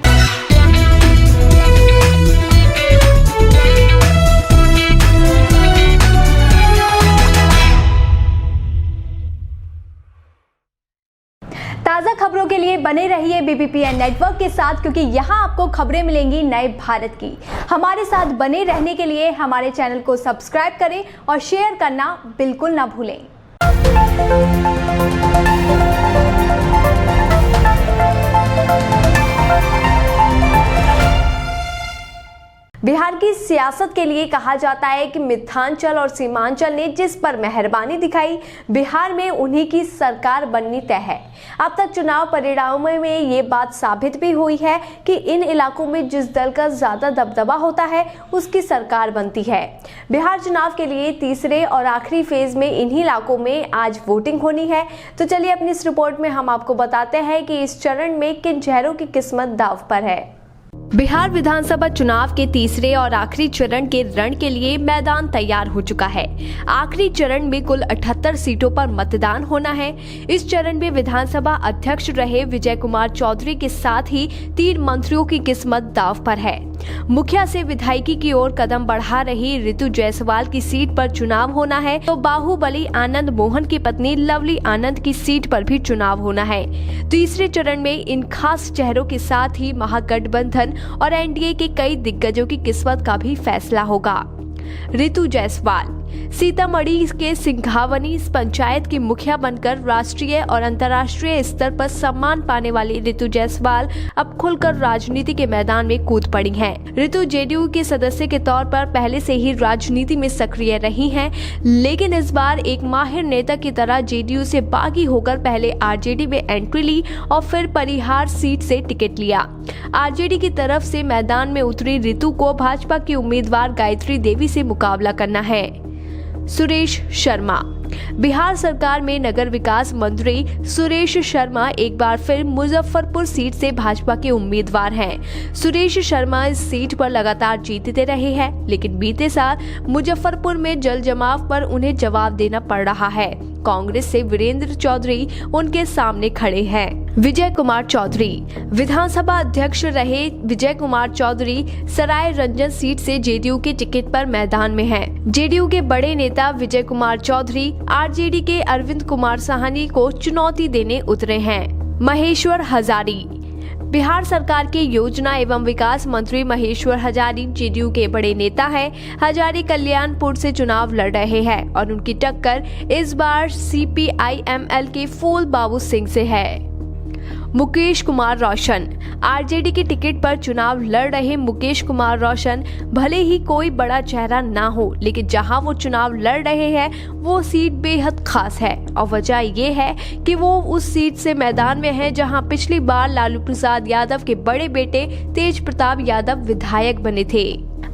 ताज़ा खबरों के लिए बने रहिए BBPN नेटवर्क के साथ, क्योंकि यहाँ आपको खबरें मिलेंगी नए भारत की। हमारे साथ बने रहने के लिए हमारे चैनल को सब्सक्राइब करें और शेयर करना बिल्कुल ना भूलें। बिहार की सियासत के लिए कहा जाता है कि मिथिलांचल और सीमांचल ने जिस पर मेहरबानी दिखाई, बिहार में उन्हीं की सरकार बननी तय है। अब तक चुनाव परिणामों में ये बात साबित भी हुई है कि इन इलाकों में जिस दल का ज्यादा दबदबा होता है उसकी सरकार बनती है। बिहार चुनाव के लिए तीसरे और आखिरी फेज में इन्हीं इलाकों में आज वोटिंग होनी है। तो चलिए अपनी इस रिपोर्ट में हम आपको बताते हैं कि इस चरण में किन चेहरों की किस्मत दांव पर है। बिहार विधानसभा चुनाव के तीसरे और आखिरी चरण के रण के लिए मैदान तैयार हो चुका है। आखिरी चरण में कुल 78 सीटों पर मतदान होना है। इस चरण में विधानसभा अध्यक्ष रहे विजय कुमार चौधरी के साथ ही 3 मंत्रियों की किस्मत दांव पर है। मुखिया से विधायकी की ओर कदम बढ़ा रही ऋतु जायसवाल की सीट पर चुनाव होना है, तो बाहुबली आनंद मोहन की पत्नी लवली आनंद की सीट पर भी चुनाव होना है। तीसरे चरण में इन खास चेहरों के साथ ही महागठबंधन और एनडीए के कई दिग्गजों की किस्मत का भी फैसला होगा। ऋतु जायसवाल सीतामढ़ी के सिंघावनी पंचायत की मुखिया बनकर राष्ट्रीय और अंतर्राष्ट्रीय स्तर पर सम्मान पाने वाली ऋतु जायसवाल अब खुलकर राजनीति के मैदान में कूद पड़ी हैं। ऋतु जेडीयू के सदस्य के तौर पर पहले से ही राजनीति में सक्रिय रही हैं, लेकिन इस बार एक माहिर नेता की तरह जेडीयू से बागी होकर पहले आरजेडी में एंट्री ली और फिर परिहार सीट से टिकट लिया। आरजेडी की तरफ से मैदान में उतरी ऋतु को भाजपा की उम्मीदवार गायत्री देवी से मुकाबला करना है। सुरेश शर्मा बिहार सरकार में नगर विकास मंत्री सुरेश शर्मा एक बार फिर मुजफ्फरपुर सीट से भाजपा के उम्मीदवार हैं। सुरेश शर्मा इस सीट पर लगातार जीतते रहे हैं, लेकिन बीते साल मुजफ्फरपुर में जल जमाव पर उन्हें जवाब देना पड़ रहा है। कांग्रेस से वीरेंद्र चौधरी उनके सामने खड़े हैं। विजय कुमार चौधरी विधानसभा अध्यक्ष रहे विजय कुमार चौधरी सराय रंजन सीट से जेडीयू के टिकट पर मैदान में हैं। जेडीयू के बड़े नेता विजय कुमार चौधरी आरजेडी के अरविंद कुमार साहनी को चुनौती देने उतरे हैं। महेश्वर हजारी बिहार सरकार के योजना एवं विकास मंत्री महेश्वर हजारी जेडीयू के बड़े नेता हैं। हजारी कल्याणपुर से चुनाव लड़ रहे हैं और उनकी टक्कर इस बार CPIML के फूल बाबू सिंह से है। मुकेश कुमार रोशन आरजेडी के टिकट पर चुनाव लड़ रहे मुकेश कुमार रोशन भले ही कोई बड़ा चेहरा ना हो, लेकिन जहां वो चुनाव लड़ रहे हैं वो सीट बेहद खास है और वजह ये है कि वो उस सीट से मैदान में है जहां पिछली बार लालू प्रसाद यादव के बड़े बेटे तेज प्रताप यादव विधायक बने थे।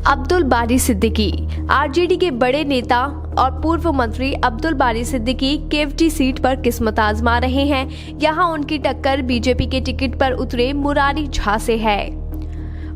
अब्दुल बारी सिद्दीकी आरजेडी के बड़े नेता और पूर्व मंत्री अब्दुल बारी सिद्दीकी केवटी सीट पर किस्मत आजमा रहे हैं। यहां उनकी टक्कर बीजेपी के टिकट पर उतरे मुरारी झा से है।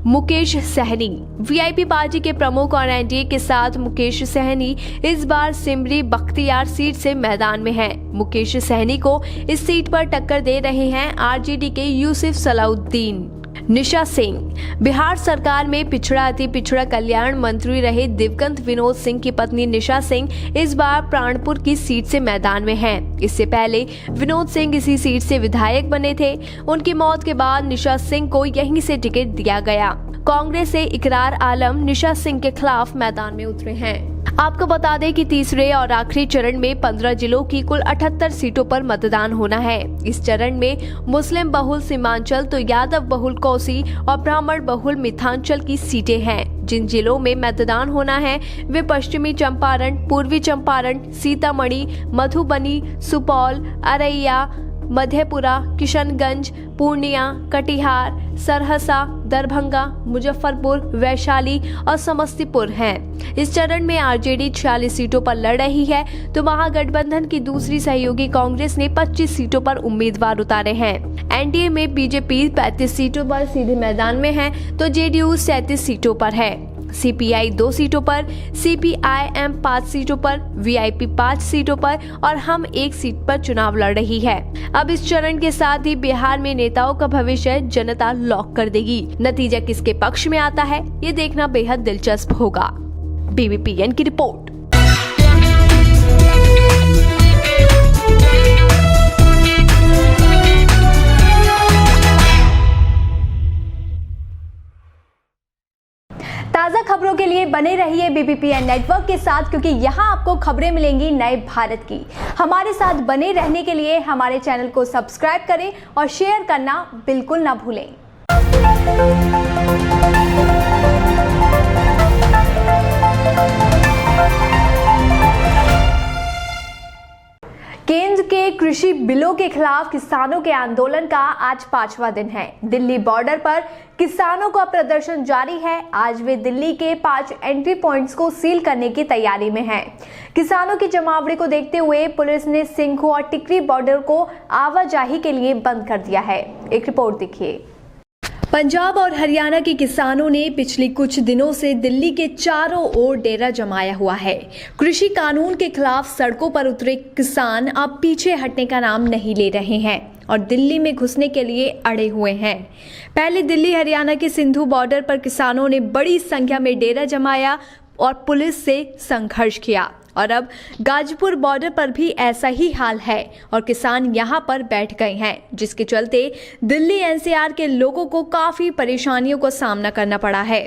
मुकेश सहनी वीआईपी पार्टी के प्रमुख और एनडीए के साथ मुकेश सहनी इस बार सिमरी बख्तियार सीट से मैदान में हैं। मुकेश सहनी को इस सीट पर टक्कर दे रहे हैं आरजेडी के यूसुफ सलाउद्दीन। निशा सिंह बिहार सरकार में पिछड़ा अति पिछड़ा कल्याण मंत्री रहे दिवंगत विनोद सिंह की पत्नी निशा सिंह इस बार प्राणपुर की सीट से मैदान में हैं। इससे पहले विनोद सिंह इसी सीट से विधायक बने थे। उनकी मौत के बाद निशा सिंह को यहीं से टिकट दिया गया। कांग्रेस से इकरार आलम निशा सिंह के खिलाफ मैदान में उतरे हैं। आपको बता दें कि तीसरे और आखिरी चरण में 15 जिलों की कुल 78 सीटों पर मतदान होना है। इस चरण में मुस्लिम बहुल सीमांचल तो यादव बहुल कोसी और ब्राह्मण बहुल मिथिलांचल की सीटें हैं। जिन जिलों में मतदान होना है वे पश्चिमी चंपारण, पूर्वी चंपारण, सीतामढ़ी, मधुबनी, सुपौल, अररिया, मधेपुरा, किशनगंज, पूर्णिया, कटिहार, सरहसा, दरभंगा, मुजफ्फरपुर, वैशाली और समस्तीपुर हैं। इस चरण में आरजेडी 46 सीटों पर लड़ रही है तो महागठबंधन की दूसरी सहयोगी कांग्रेस ने 25 सीटों पर उम्मीदवार उतारे हैं। एनडीए में बीजेपी 35 सीटों पर सीधे मैदान में है तो जेडीयू 37 सीटों पर है। सीपीआई 2 सीटों पर, सीपीआईएम 5 सीटों पर, वीआईपी 5 सीटों पर और हम 1 सीट पर चुनाव लड़ रही है। अब इस चरण के साथ ही बिहार में नेताओं का भविष्य जनता लॉक कर देगी। नतीजा किसके पक्ष में आता है ये देखना बेहद दिलचस्प होगा। बीबीपीएन की रिपोर्ट। ताज़ा खबरों के लिए बने रहिए बीबीपीएन नेटवर्क के साथ, क्योंकि यहाँ आपको खबरें मिलेंगी नए भारत की। हमारे साथ बने रहने के लिए हमारे चैनल को सब्सक्राइब करें और शेयर करना बिल्कुल ना भूलें। केंद्र के कृषि बिलों के खिलाफ किसानों के आंदोलन का आज 5वां दिन है। दिल्ली बॉर्डर पर किसानों का प्रदर्शन जारी है। आज वे दिल्ली के 5 एंट्री पॉइंट्स को सील करने की तैयारी में हैं। किसानों की जमावड़े को देखते हुए पुलिस ने सिंघू और टिकरी बॉर्डर को आवाजाही के लिए बंद कर दिया है। एक रिपोर्ट देखिए। पंजाब और हरियाणा के किसानों ने पिछले कुछ दिनों से दिल्ली के चारों ओर डेरा जमाया हुआ है। कृषि कानून के खिलाफ सड़कों पर उतरे किसान अब पीछे हटने का नाम नहीं ले रहे हैं और दिल्ली में घुसने के लिए अड़े हुए हैं। पहले दिल्ली हरियाणा के सिंधु बॉर्डर पर किसानों ने बड़ी संख्या में डेरा जमाया और पुलिस से संघर्ष किया और अब गाजीपुर बॉर्डर पर भी ऐसा ही हाल है और किसान यहां पर बैठ गए हैं, जिसके चलते दिल्ली एनसीआर के लोगों को काफ़ी परेशानियों का सामना करना पड़ा है।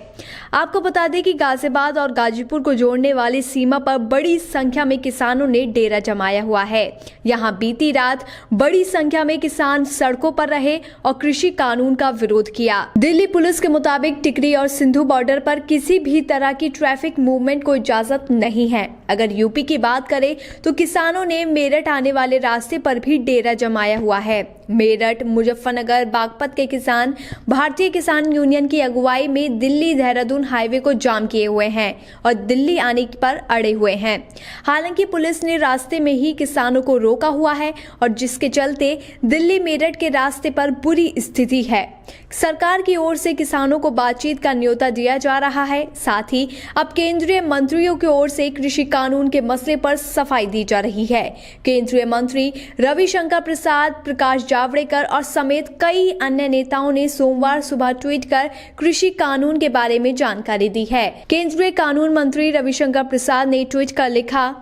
आपको बता दें कि गाजियाबाद और गाजीपुर को जोड़ने वाली सीमा पर बड़ी संख्या में किसानों ने डेरा जमाया हुआ है। यहां बीती रात बड़ी संख्या में किसान सड़कों पर रहे और कृषि कानून का विरोध किया। दिल्ली पुलिस के मुताबिक टिकरी और सिंधु बॉर्डर पर किसी भी तरह की ट्रैफिक मूवमेंट को इजाजत नहीं है। अगर यूपी की बात करें तो किसानों ने मेरठ आने वाले रास्ते पर भी डेरा जमाया हुआ है। मेरठ, मुजफ्फरनगर, बागपत के किसान भारतीय किसान यूनियन की अगुवाई में दिल्ली देहरादून हाईवे को जाम किए हुए हैं और दिल्ली आने पर अड़े हुए हैं। हालांकि पुलिस ने रास्ते में ही किसानों को रोका हुआ है और जिसके चलते दिल्ली मेरठ के रास्ते पर बुरी स्थिति है। सरकार की ओर से किसानों को बातचीत का न्योता दिया जा रहा है। साथ ही अब केंद्रीय मंत्रियों की ओर से कृषि कानून के मसले पर सफाई दी जा रही है। केंद्रीय मंत्री रविशंकर प्रसाद, प्रकाश जावड़ेकर और समेत कई अन्य नेताओं ने सोमवार सुबह ट्वीट कर कृषि कानून के बारे में जानकारी दी है। केंद्रीय कानून मंत्री रविशंकर प्रसाद ने ट्वीट कर लिखा,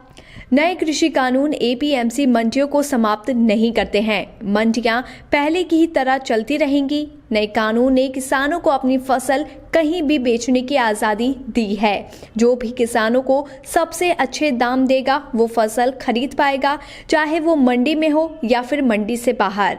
नए कृषि कानून एपीएमसी मंडियों को समाप्त नहीं करते हैं। मंडियां पहले की ही तरह चलती रहेंगी। नए कानून ने किसानों को अपनी फसल कहीं भी बेचने की आज़ादी दी है। जो भी किसानों को सबसे अच्छे दाम देगा वो फसल खरीद पाएगा, चाहे वो मंडी में हो या फिर मंडी से बाहर।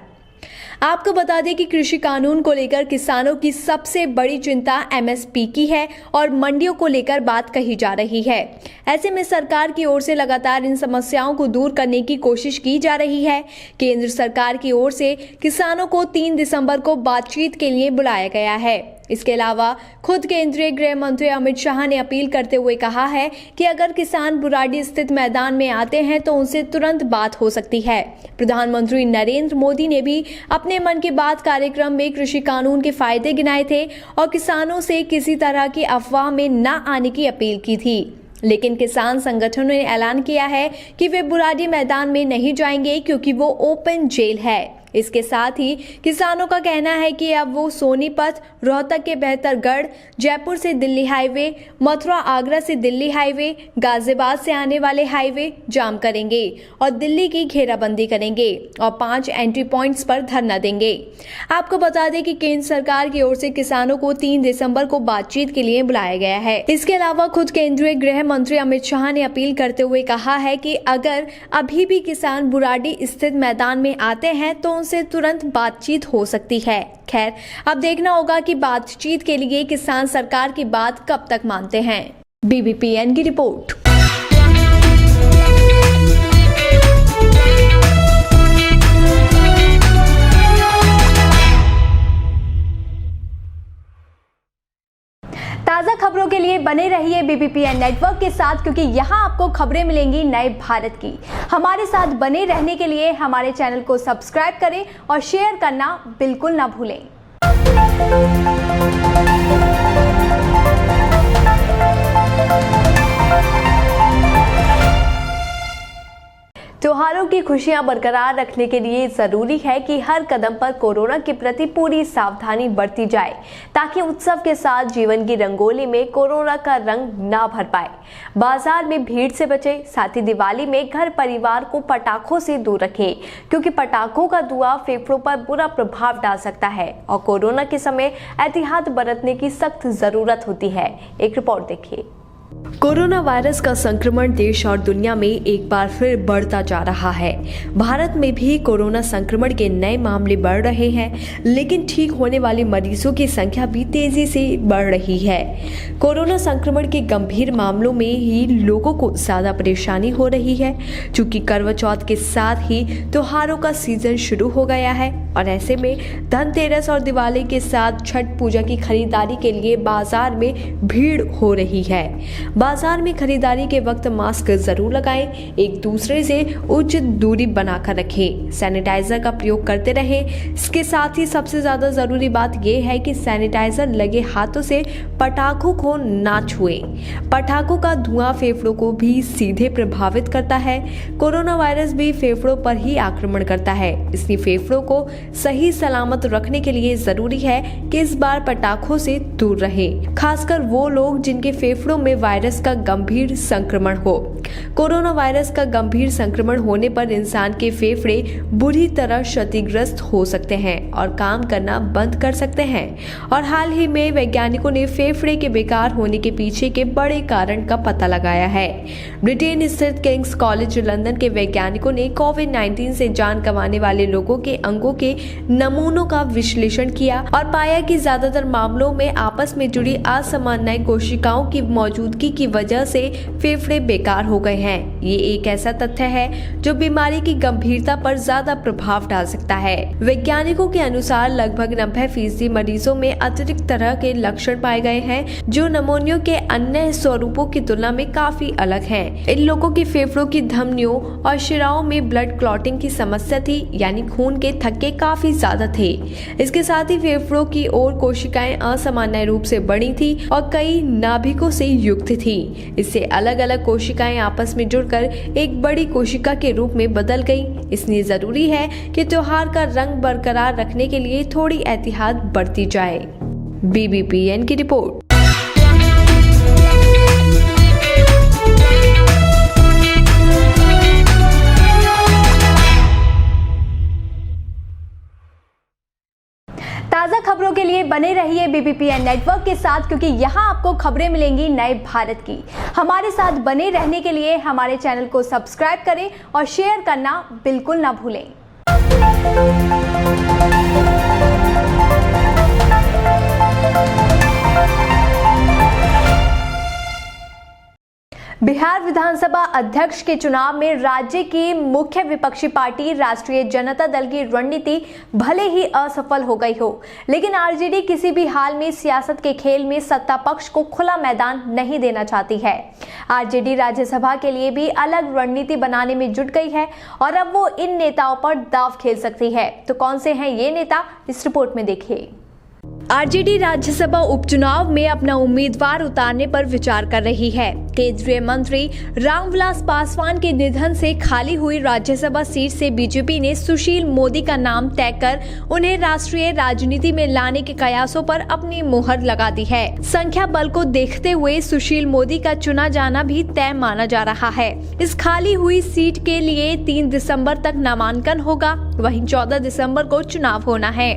आपको बता दें कि कृषि कानून को लेकर किसानों की सबसे बड़ी चिंता एमएसपी की है और मंडियों को लेकर बात कही जा रही है। ऐसे में सरकार की ओर से लगातार इन समस्याओं को दूर करने की कोशिश की जा रही है। केंद्र सरकार की ओर से किसानों को 3 दिसंबर को बातचीत के लिए बुलाया गया है। इसके अलावा खुद केंद्रीय गृह मंत्री अमित शाह ने अपील करते हुए कहा है कि अगर किसान बुराड़ी स्थित मैदान में आते हैं तो उनसे तुरंत बात हो सकती है। प्रधानमंत्री नरेंद्र मोदी ने भी अपने मन की बात कार्यक्रम में कृषि कानून के फायदे गिनाए थे और किसानों से किसी तरह की अफवाह में न आने की अपील की थी। लेकिन किसान संगठनों ने ऐलान किया है कि वे बुराड़ी मैदान में नहीं जाएंगे क्योंकि वो ओपन जेल है। इसके साथ ही किसानों का कहना है कि अब वो सोनीपत, रोहतक के बेहतरगढ़, जयपुर से दिल्ली हाईवे, मथुरा आगरा से दिल्ली हाईवे, गाजियाबाद से आने वाले हाईवे जाम करेंगे और दिल्ली की घेराबंदी करेंगे और 5 एंट्री पॉइंट्स पर धरना देंगे। आपको बता दें कि केंद्र सरकार की ओर से किसानों को 3 दिसंबर को बातचीत के लिए बुलाया गया है। इसके अलावा खुद केंद्रीय गृह मंत्री अमित शाह ने अपील करते हुए कहा है कि अगर अभी भी किसान बुराड़ी स्थित मैदान में आते हैं तो उनसे तुरंत बातचीत हो सकती है। खैर, अब देखना होगा कि बातचीत के लिए किसान सरकार की बात कब तक मानते हैं। BBPN की रिपोर्ट। ताज़ा खबरों के लिए बने रहिए BBPN नेटवर्क के साथ, क्योंकि यहाँ आपको खबरें मिलेंगी नए भारत की। हमारे साथ बने रहने के लिए हमारे चैनल को सब्सक्राइब करें और शेयर करना बिल्कुल ना भूलें। त्योहारों की खुशियां बरकरार रखने के लिए जरूरी है कि हर कदम पर कोरोना के प्रति पूरी सावधानी बरती जाए, ताकि उत्सव के साथ जीवन की रंगोली में कोरोना का रंग ना भर पाए। बाजार में भीड़ से बचें, साथ ही दिवाली में घर परिवार को पटाखों से दूर रखें, क्योंकि पटाखों का धुआं फेफड़ों पर बुरा प्रभाव डाल सकता है और कोरोना के समय एहतियात बरतने की सख्त जरूरत होती है। एक रिपोर्ट देखिए। कोरोना वायरस का संक्रमण देश और दुनिया में एक बार फिर बढ़ता जा रहा है। भारत में भी कोरोना संक्रमण के नए मामले बढ़ रहे हैं, लेकिन ठीक होने वाले मरीजों की संख्या भी तेजी से बढ़ रही है। कोरोना संक्रमण के गंभीर मामलों में ही लोगों को ज्यादा परेशानी हो रही है, क्योंकि करवा चौथ के साथ ही त्योहारों का सीजन शुरू हो गया है और ऐसे में धनतेरस और दिवाली के साथ छठ पूजा की खरीदारी के लिए बाजार में भीड़ हो रही है। बाजार में खरीदारी के वक्त मास्क जरूर लगाएं, एक दूसरे से उचित दूरी बनाकर रखें, सैनिटाइजर का प्रयोग करते रहें। इसके साथ ही सबसे ज्यादा जरूरी बात यह है कि सैनिटाइजर लगे हाथों से पटाखों को ना छुएं। पटाखों का धुआं फेफड़ों को भी सीधे प्रभावित करता है। कोरोना वायरस भी फेफड़ों पर ही आक्रमण करता है, इसलिए फेफड़ों को सही सलामत रखने के लिए जरूरी है कि इस बार पटाखों से दूर रहें, खासकर वो लोग जिनके फेफड़ों में वायरस का गंभीर संक्रमण हो। कोरोना वायरस का गंभीर संक्रमण होने पर इंसान के फेफड़े बुरी तरह क्षतिग्रस्त हो सकते हैं और काम करना बंद कर सकते हैं। और हाल ही में वैज्ञानिकों ने फेफड़े के बेकार होने के पीछे के बड़े कारण का पता लगाया है। ब्रिटेन स्थित किंग्स कॉलेज लंदन के वैज्ञानिकों ने कोविड-19 से जान गंवाने वाले लोगों के अंगों के नमूनों का विश्लेषण किया और पाया कि ज्यादातर मामलों में आपस में जुड़ी असामान्य कोशिकाओं की मौजूदगी की वजह से फेफड़े बेकार हो गए हैं। ये एक ऐसा तथ्य है जो बीमारी की गंभीरता पर ज्यादा प्रभाव डाल सकता है। वैज्ञानिकों के अनुसार लगभग 90% मरीजों में अतिरिक्त तरह के लक्षण पाए गए हैं, जो नमूनियों के अन्य स्वरूपों की तुलना में काफी अलग हैं। इन लोगों के फेफड़ों की धमनियों और शिराओं में ब्लड क्लॉटिंग की समस्या थी, यानी खून के थक्के काफी ज्यादा थे। इसके साथ ही फेफड़ों की ओर कोशिकाएं असामान्य रूप से बड़ी थी और कई नाभिकों से युक्त थी। इससे अलग अलग कोशिकाएं आपस में जुड़कर एक बड़ी कोशिका के रूप में बदल गई। इसलिए जरूरी है कि त्योहार का रंग बरकरार रखने के लिए थोड़ी एहतियात बरती जाए। BBPN की रिपोर्ट। ताज़ा खबरों के लिए बने रहिए BBPN नेटवर्क के साथ, क्योंकि यहाँ आपको खबरें मिलेंगी नए भारत की। हमारे साथ बने रहने के लिए हमारे चैनल को सब्सक्राइब करें और शेयर करना बिल्कुल ना भूलें। बिहार विधानसभा अध्यक्ष के चुनाव में राज्य की मुख्य विपक्षी पार्टी राष्ट्रीय जनता दल की रणनीति भले ही असफल हो गई हो, लेकिन आरजेडी किसी भी हाल में सियासत के खेल में सत्ता पक्ष को खुला मैदान नहीं देना चाहती है। आरजेडी राज्यसभा के लिए भी अलग रणनीति बनाने में जुट गई है और अब वो इन नेताओं पर दांव खेल सकती है। तो कौन से हैं ये नेता, इस रिपोर्ट में देखिए। आरजेडी राज्यसभा उपचुनाव में अपना उम्मीदवार उतारने पर विचार कर रही है। केंद्रीय मंत्री रामविलास पासवान के निधन से खाली हुई राज्यसभा सीट से बीजेपी ने सुशील मोदी का नाम तय कर उन्हें राष्ट्रीय राजनीति में लाने के कयासों पर अपनी मुहर लगा दी है। संख्या बल को देखते हुए सुशील मोदी का चुना जाना भी तय माना जा रहा है। इस खाली हुई सीट के लिए 3 दिसंबर तक नामांकन होगा, वहीं 14 दिसंबर को चुनाव होना है।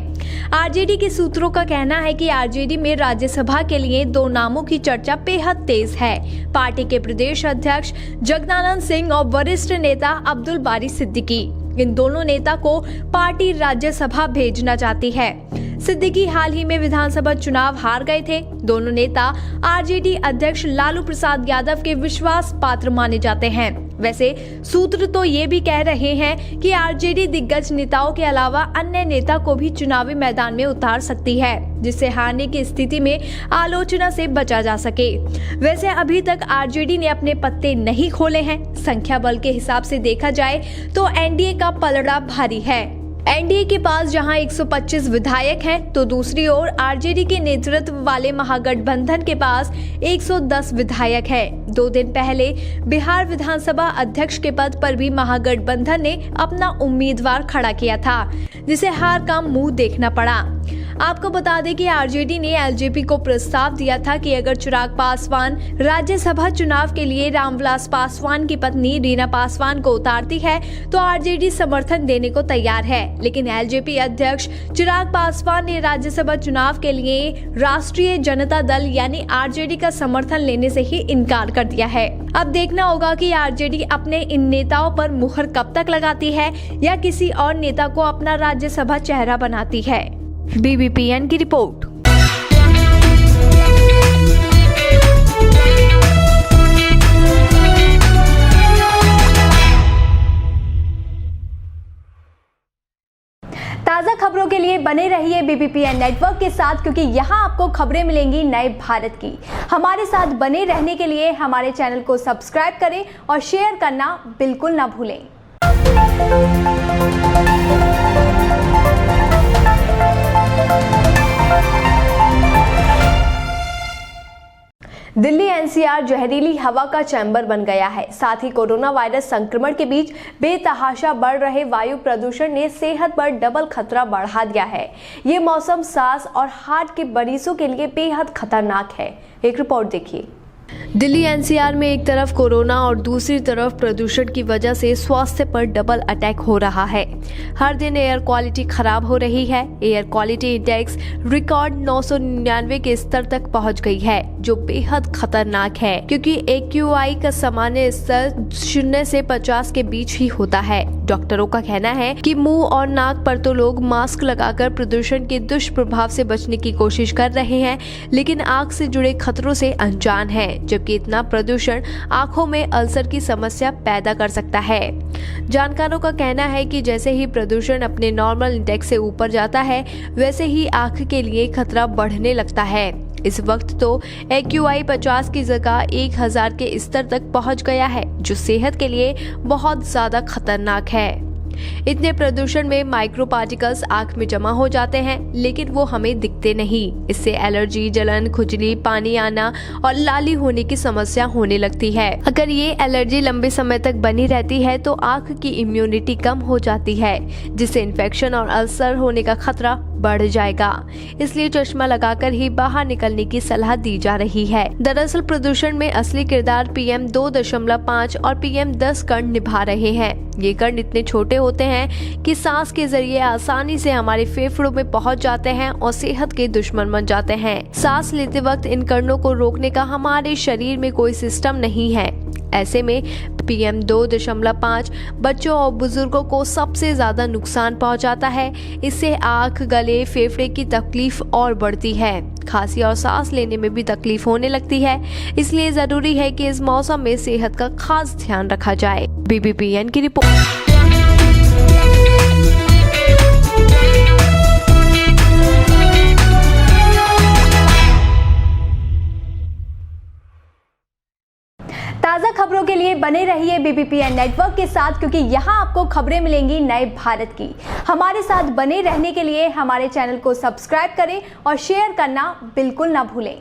आरजेडी के सूत्रों का कहना है कि आरजेडी में राज्यसभा के लिए 2 नामों की चर्चा बेहद तेज है। पार्टी के प्रदेश अध्यक्ष जगदानंद सिंह और वरिष्ठ नेता अब्दुल बारी सिद्दीकी, इन दोनों नेता को पार्टी राज्यसभा भेजना चाहती है। सिद्दीकी हाल ही में विधानसभा चुनाव हार गए थे। दोनों नेता आरजेडी अध्यक्ष लालू प्रसाद यादव के विश्वास पात्र माने जाते हैं। वैसे सूत्र तो ये भी कह रहे हैं कि आरजेडी दिग्गज नेताओं के अलावा अन्य नेता को भी चुनावी मैदान में उतार सकती है, जिससे हारने की स्थिति में आलोचना से बचा जा सके। वैसे अभी तक आरजेडी ने अपने पत्ते नहीं खोले हैं। संख्या बल के हिसाब से देखा जाए तो एनडीए का पलड़ा भारी है। एनडीए के पास जहां 125 विधायक हैं, तो दूसरी ओर आरजेडी के नेतृत्व वाले महागठबंधन के पास 110 विधायक हैं। 2 दिन पहले बिहार विधानसभा अध्यक्ष के पद पर भी महागठबंधन ने अपना उम्मीदवार खड़ा किया था, जिसे हार का मुंह देखना पड़ा। आपको बता दें कि आरजेडी ने एलजेपी को प्रस्ताव दिया था कि अगर चिराग पासवान राज्यसभा चुनाव के लिए रामविलास पासवान की पत्नी रीना पासवान को उतारती है तो आरजेडी समर्थन देने को तैयार है, लेकिन एलजेपी अध्यक्ष चिराग पासवान ने राज्यसभा चुनाव के लिए राष्ट्रीय जनता दल यानी आरजेडी का समर्थन लेने से ही इनकार कर दिया है। अब देखना होगा कि आरजेडी अपने इन नेताओं पर मुहर कब तक लगाती है या किसी और नेता को अपना राज्यसभा चेहरा बनाती है। BBPN की रिपोर्ट। ताज़ा खबरों के लिए बने रहिए BBPN नेटवर्क के साथ, क्योंकि यहाँ आपको खबरें मिलेंगी नए भारत की। हमारे साथ बने रहने के लिए हमारे चैनल को सब्सक्राइब करें और शेयर करना बिल्कुल ना भूलें। दिल्ली एनसीआर जहरीली हवा का चैम्बर बन गया है। साथ ही कोरोना वायरस संक्रमण के बीच बेतहाशा बढ़ रहे वायु प्रदूषण ने सेहत पर डबल खतरा बढ़ा दिया है। ये मौसम सांस और हार्ट के मरीजों के लिए बेहद खतरनाक है। एक रिपोर्ट देखिए। दिल्ली एनसीआर में एक तरफ कोरोना और दूसरी तरफ प्रदूषण की वजह से स्वास्थ्य पर डबल अटैक हो रहा है। हर दिन एयर क्वालिटी खराब हो रही है। एयर क्वालिटी इंडेक्स रिकॉर्ड 999 के स्तर तक पहुंच गई है, जो बेहद खतरनाक है, क्योंकि AQI का सामान्य स्तर 0 से 50 के बीच ही होता है। डॉक्टरों का कहना है कि मुंह और नाक पर तो लोग मास्क लगाकर प्रदूषण के दुष्प्रभाव से बचने की कोशिश कर रहे हैं, लेकिन आंख से जुड़े खतरों से अनजान है, जबकि इतना प्रदूषण आंखों में अल्सर की समस्या पैदा कर सकता है। जानकारों का कहना है कि जैसे ही प्रदूषण अपने नॉर्मल इंडेक्स से ऊपर जाता है, वैसे ही आंख के लिए खतरा बढ़ने लगता है। इस वक्त तो AQI 50 की जगह 1000 के स्तर तक पहुंच गया है, जो सेहत के लिए बहुत ज्यादा खतरनाक है। इतने प्रदूषण में माइक्रो पार्टिकल्स आंख में जमा हो जाते हैं, लेकिन वो हमें दिखते नहीं। इससे एलर्जी, जलन, खुजली, पानी आना और लाली होने की समस्या होने लगती है। अगर ये एलर्जी लंबे समय तक बनी रहती है तो आंख की इम्यूनिटी कम हो जाती है, जिससे इन्फेक्शन और अल्सर होने का खतरा बढ़ जाएगा। इसलिए चश्मा लगाकर ही बाहर निकलने की सलाह दी जा रही है। दरअसल प्रदूषण में असली किरदार PM 2.5 और PM 10 कण निभा रहे हैं। ये कण इतने छोटे होते हैं कि सांस के जरिए आसानी से हमारे फेफड़ों में पहुंच जाते हैं और सेहत के दुश्मन बन जाते हैं। सांस लेते वक्त इन कणों को रोकने का हमारे शरीर में कोई सिस्टम नहीं है। ऐसे में PM 2.5 बच्चों और बुजुर्गों को सबसे ज्यादा नुकसान पहुंचाता है। इससे आंख, गले, फेफड़े की तकलीफ और बढ़ती है। खांसी और सांस लेने में भी तकलीफ होने लगती है। इसलिए जरूरी है कि इस मौसम में सेहत का खास ध्यान रखा जाए। BBPN की रिपोर्ट। ताज़ा खबरों के लिए बने रहिए BBPN नेटवर्क के साथ, क्योंकि यहाँ आपको खबरें मिलेंगी नए भारत की। हमारे साथ बने रहने के लिए हमारे चैनल को सब्सक्राइब करें और शेयर करना बिल्कुल ना भूलें।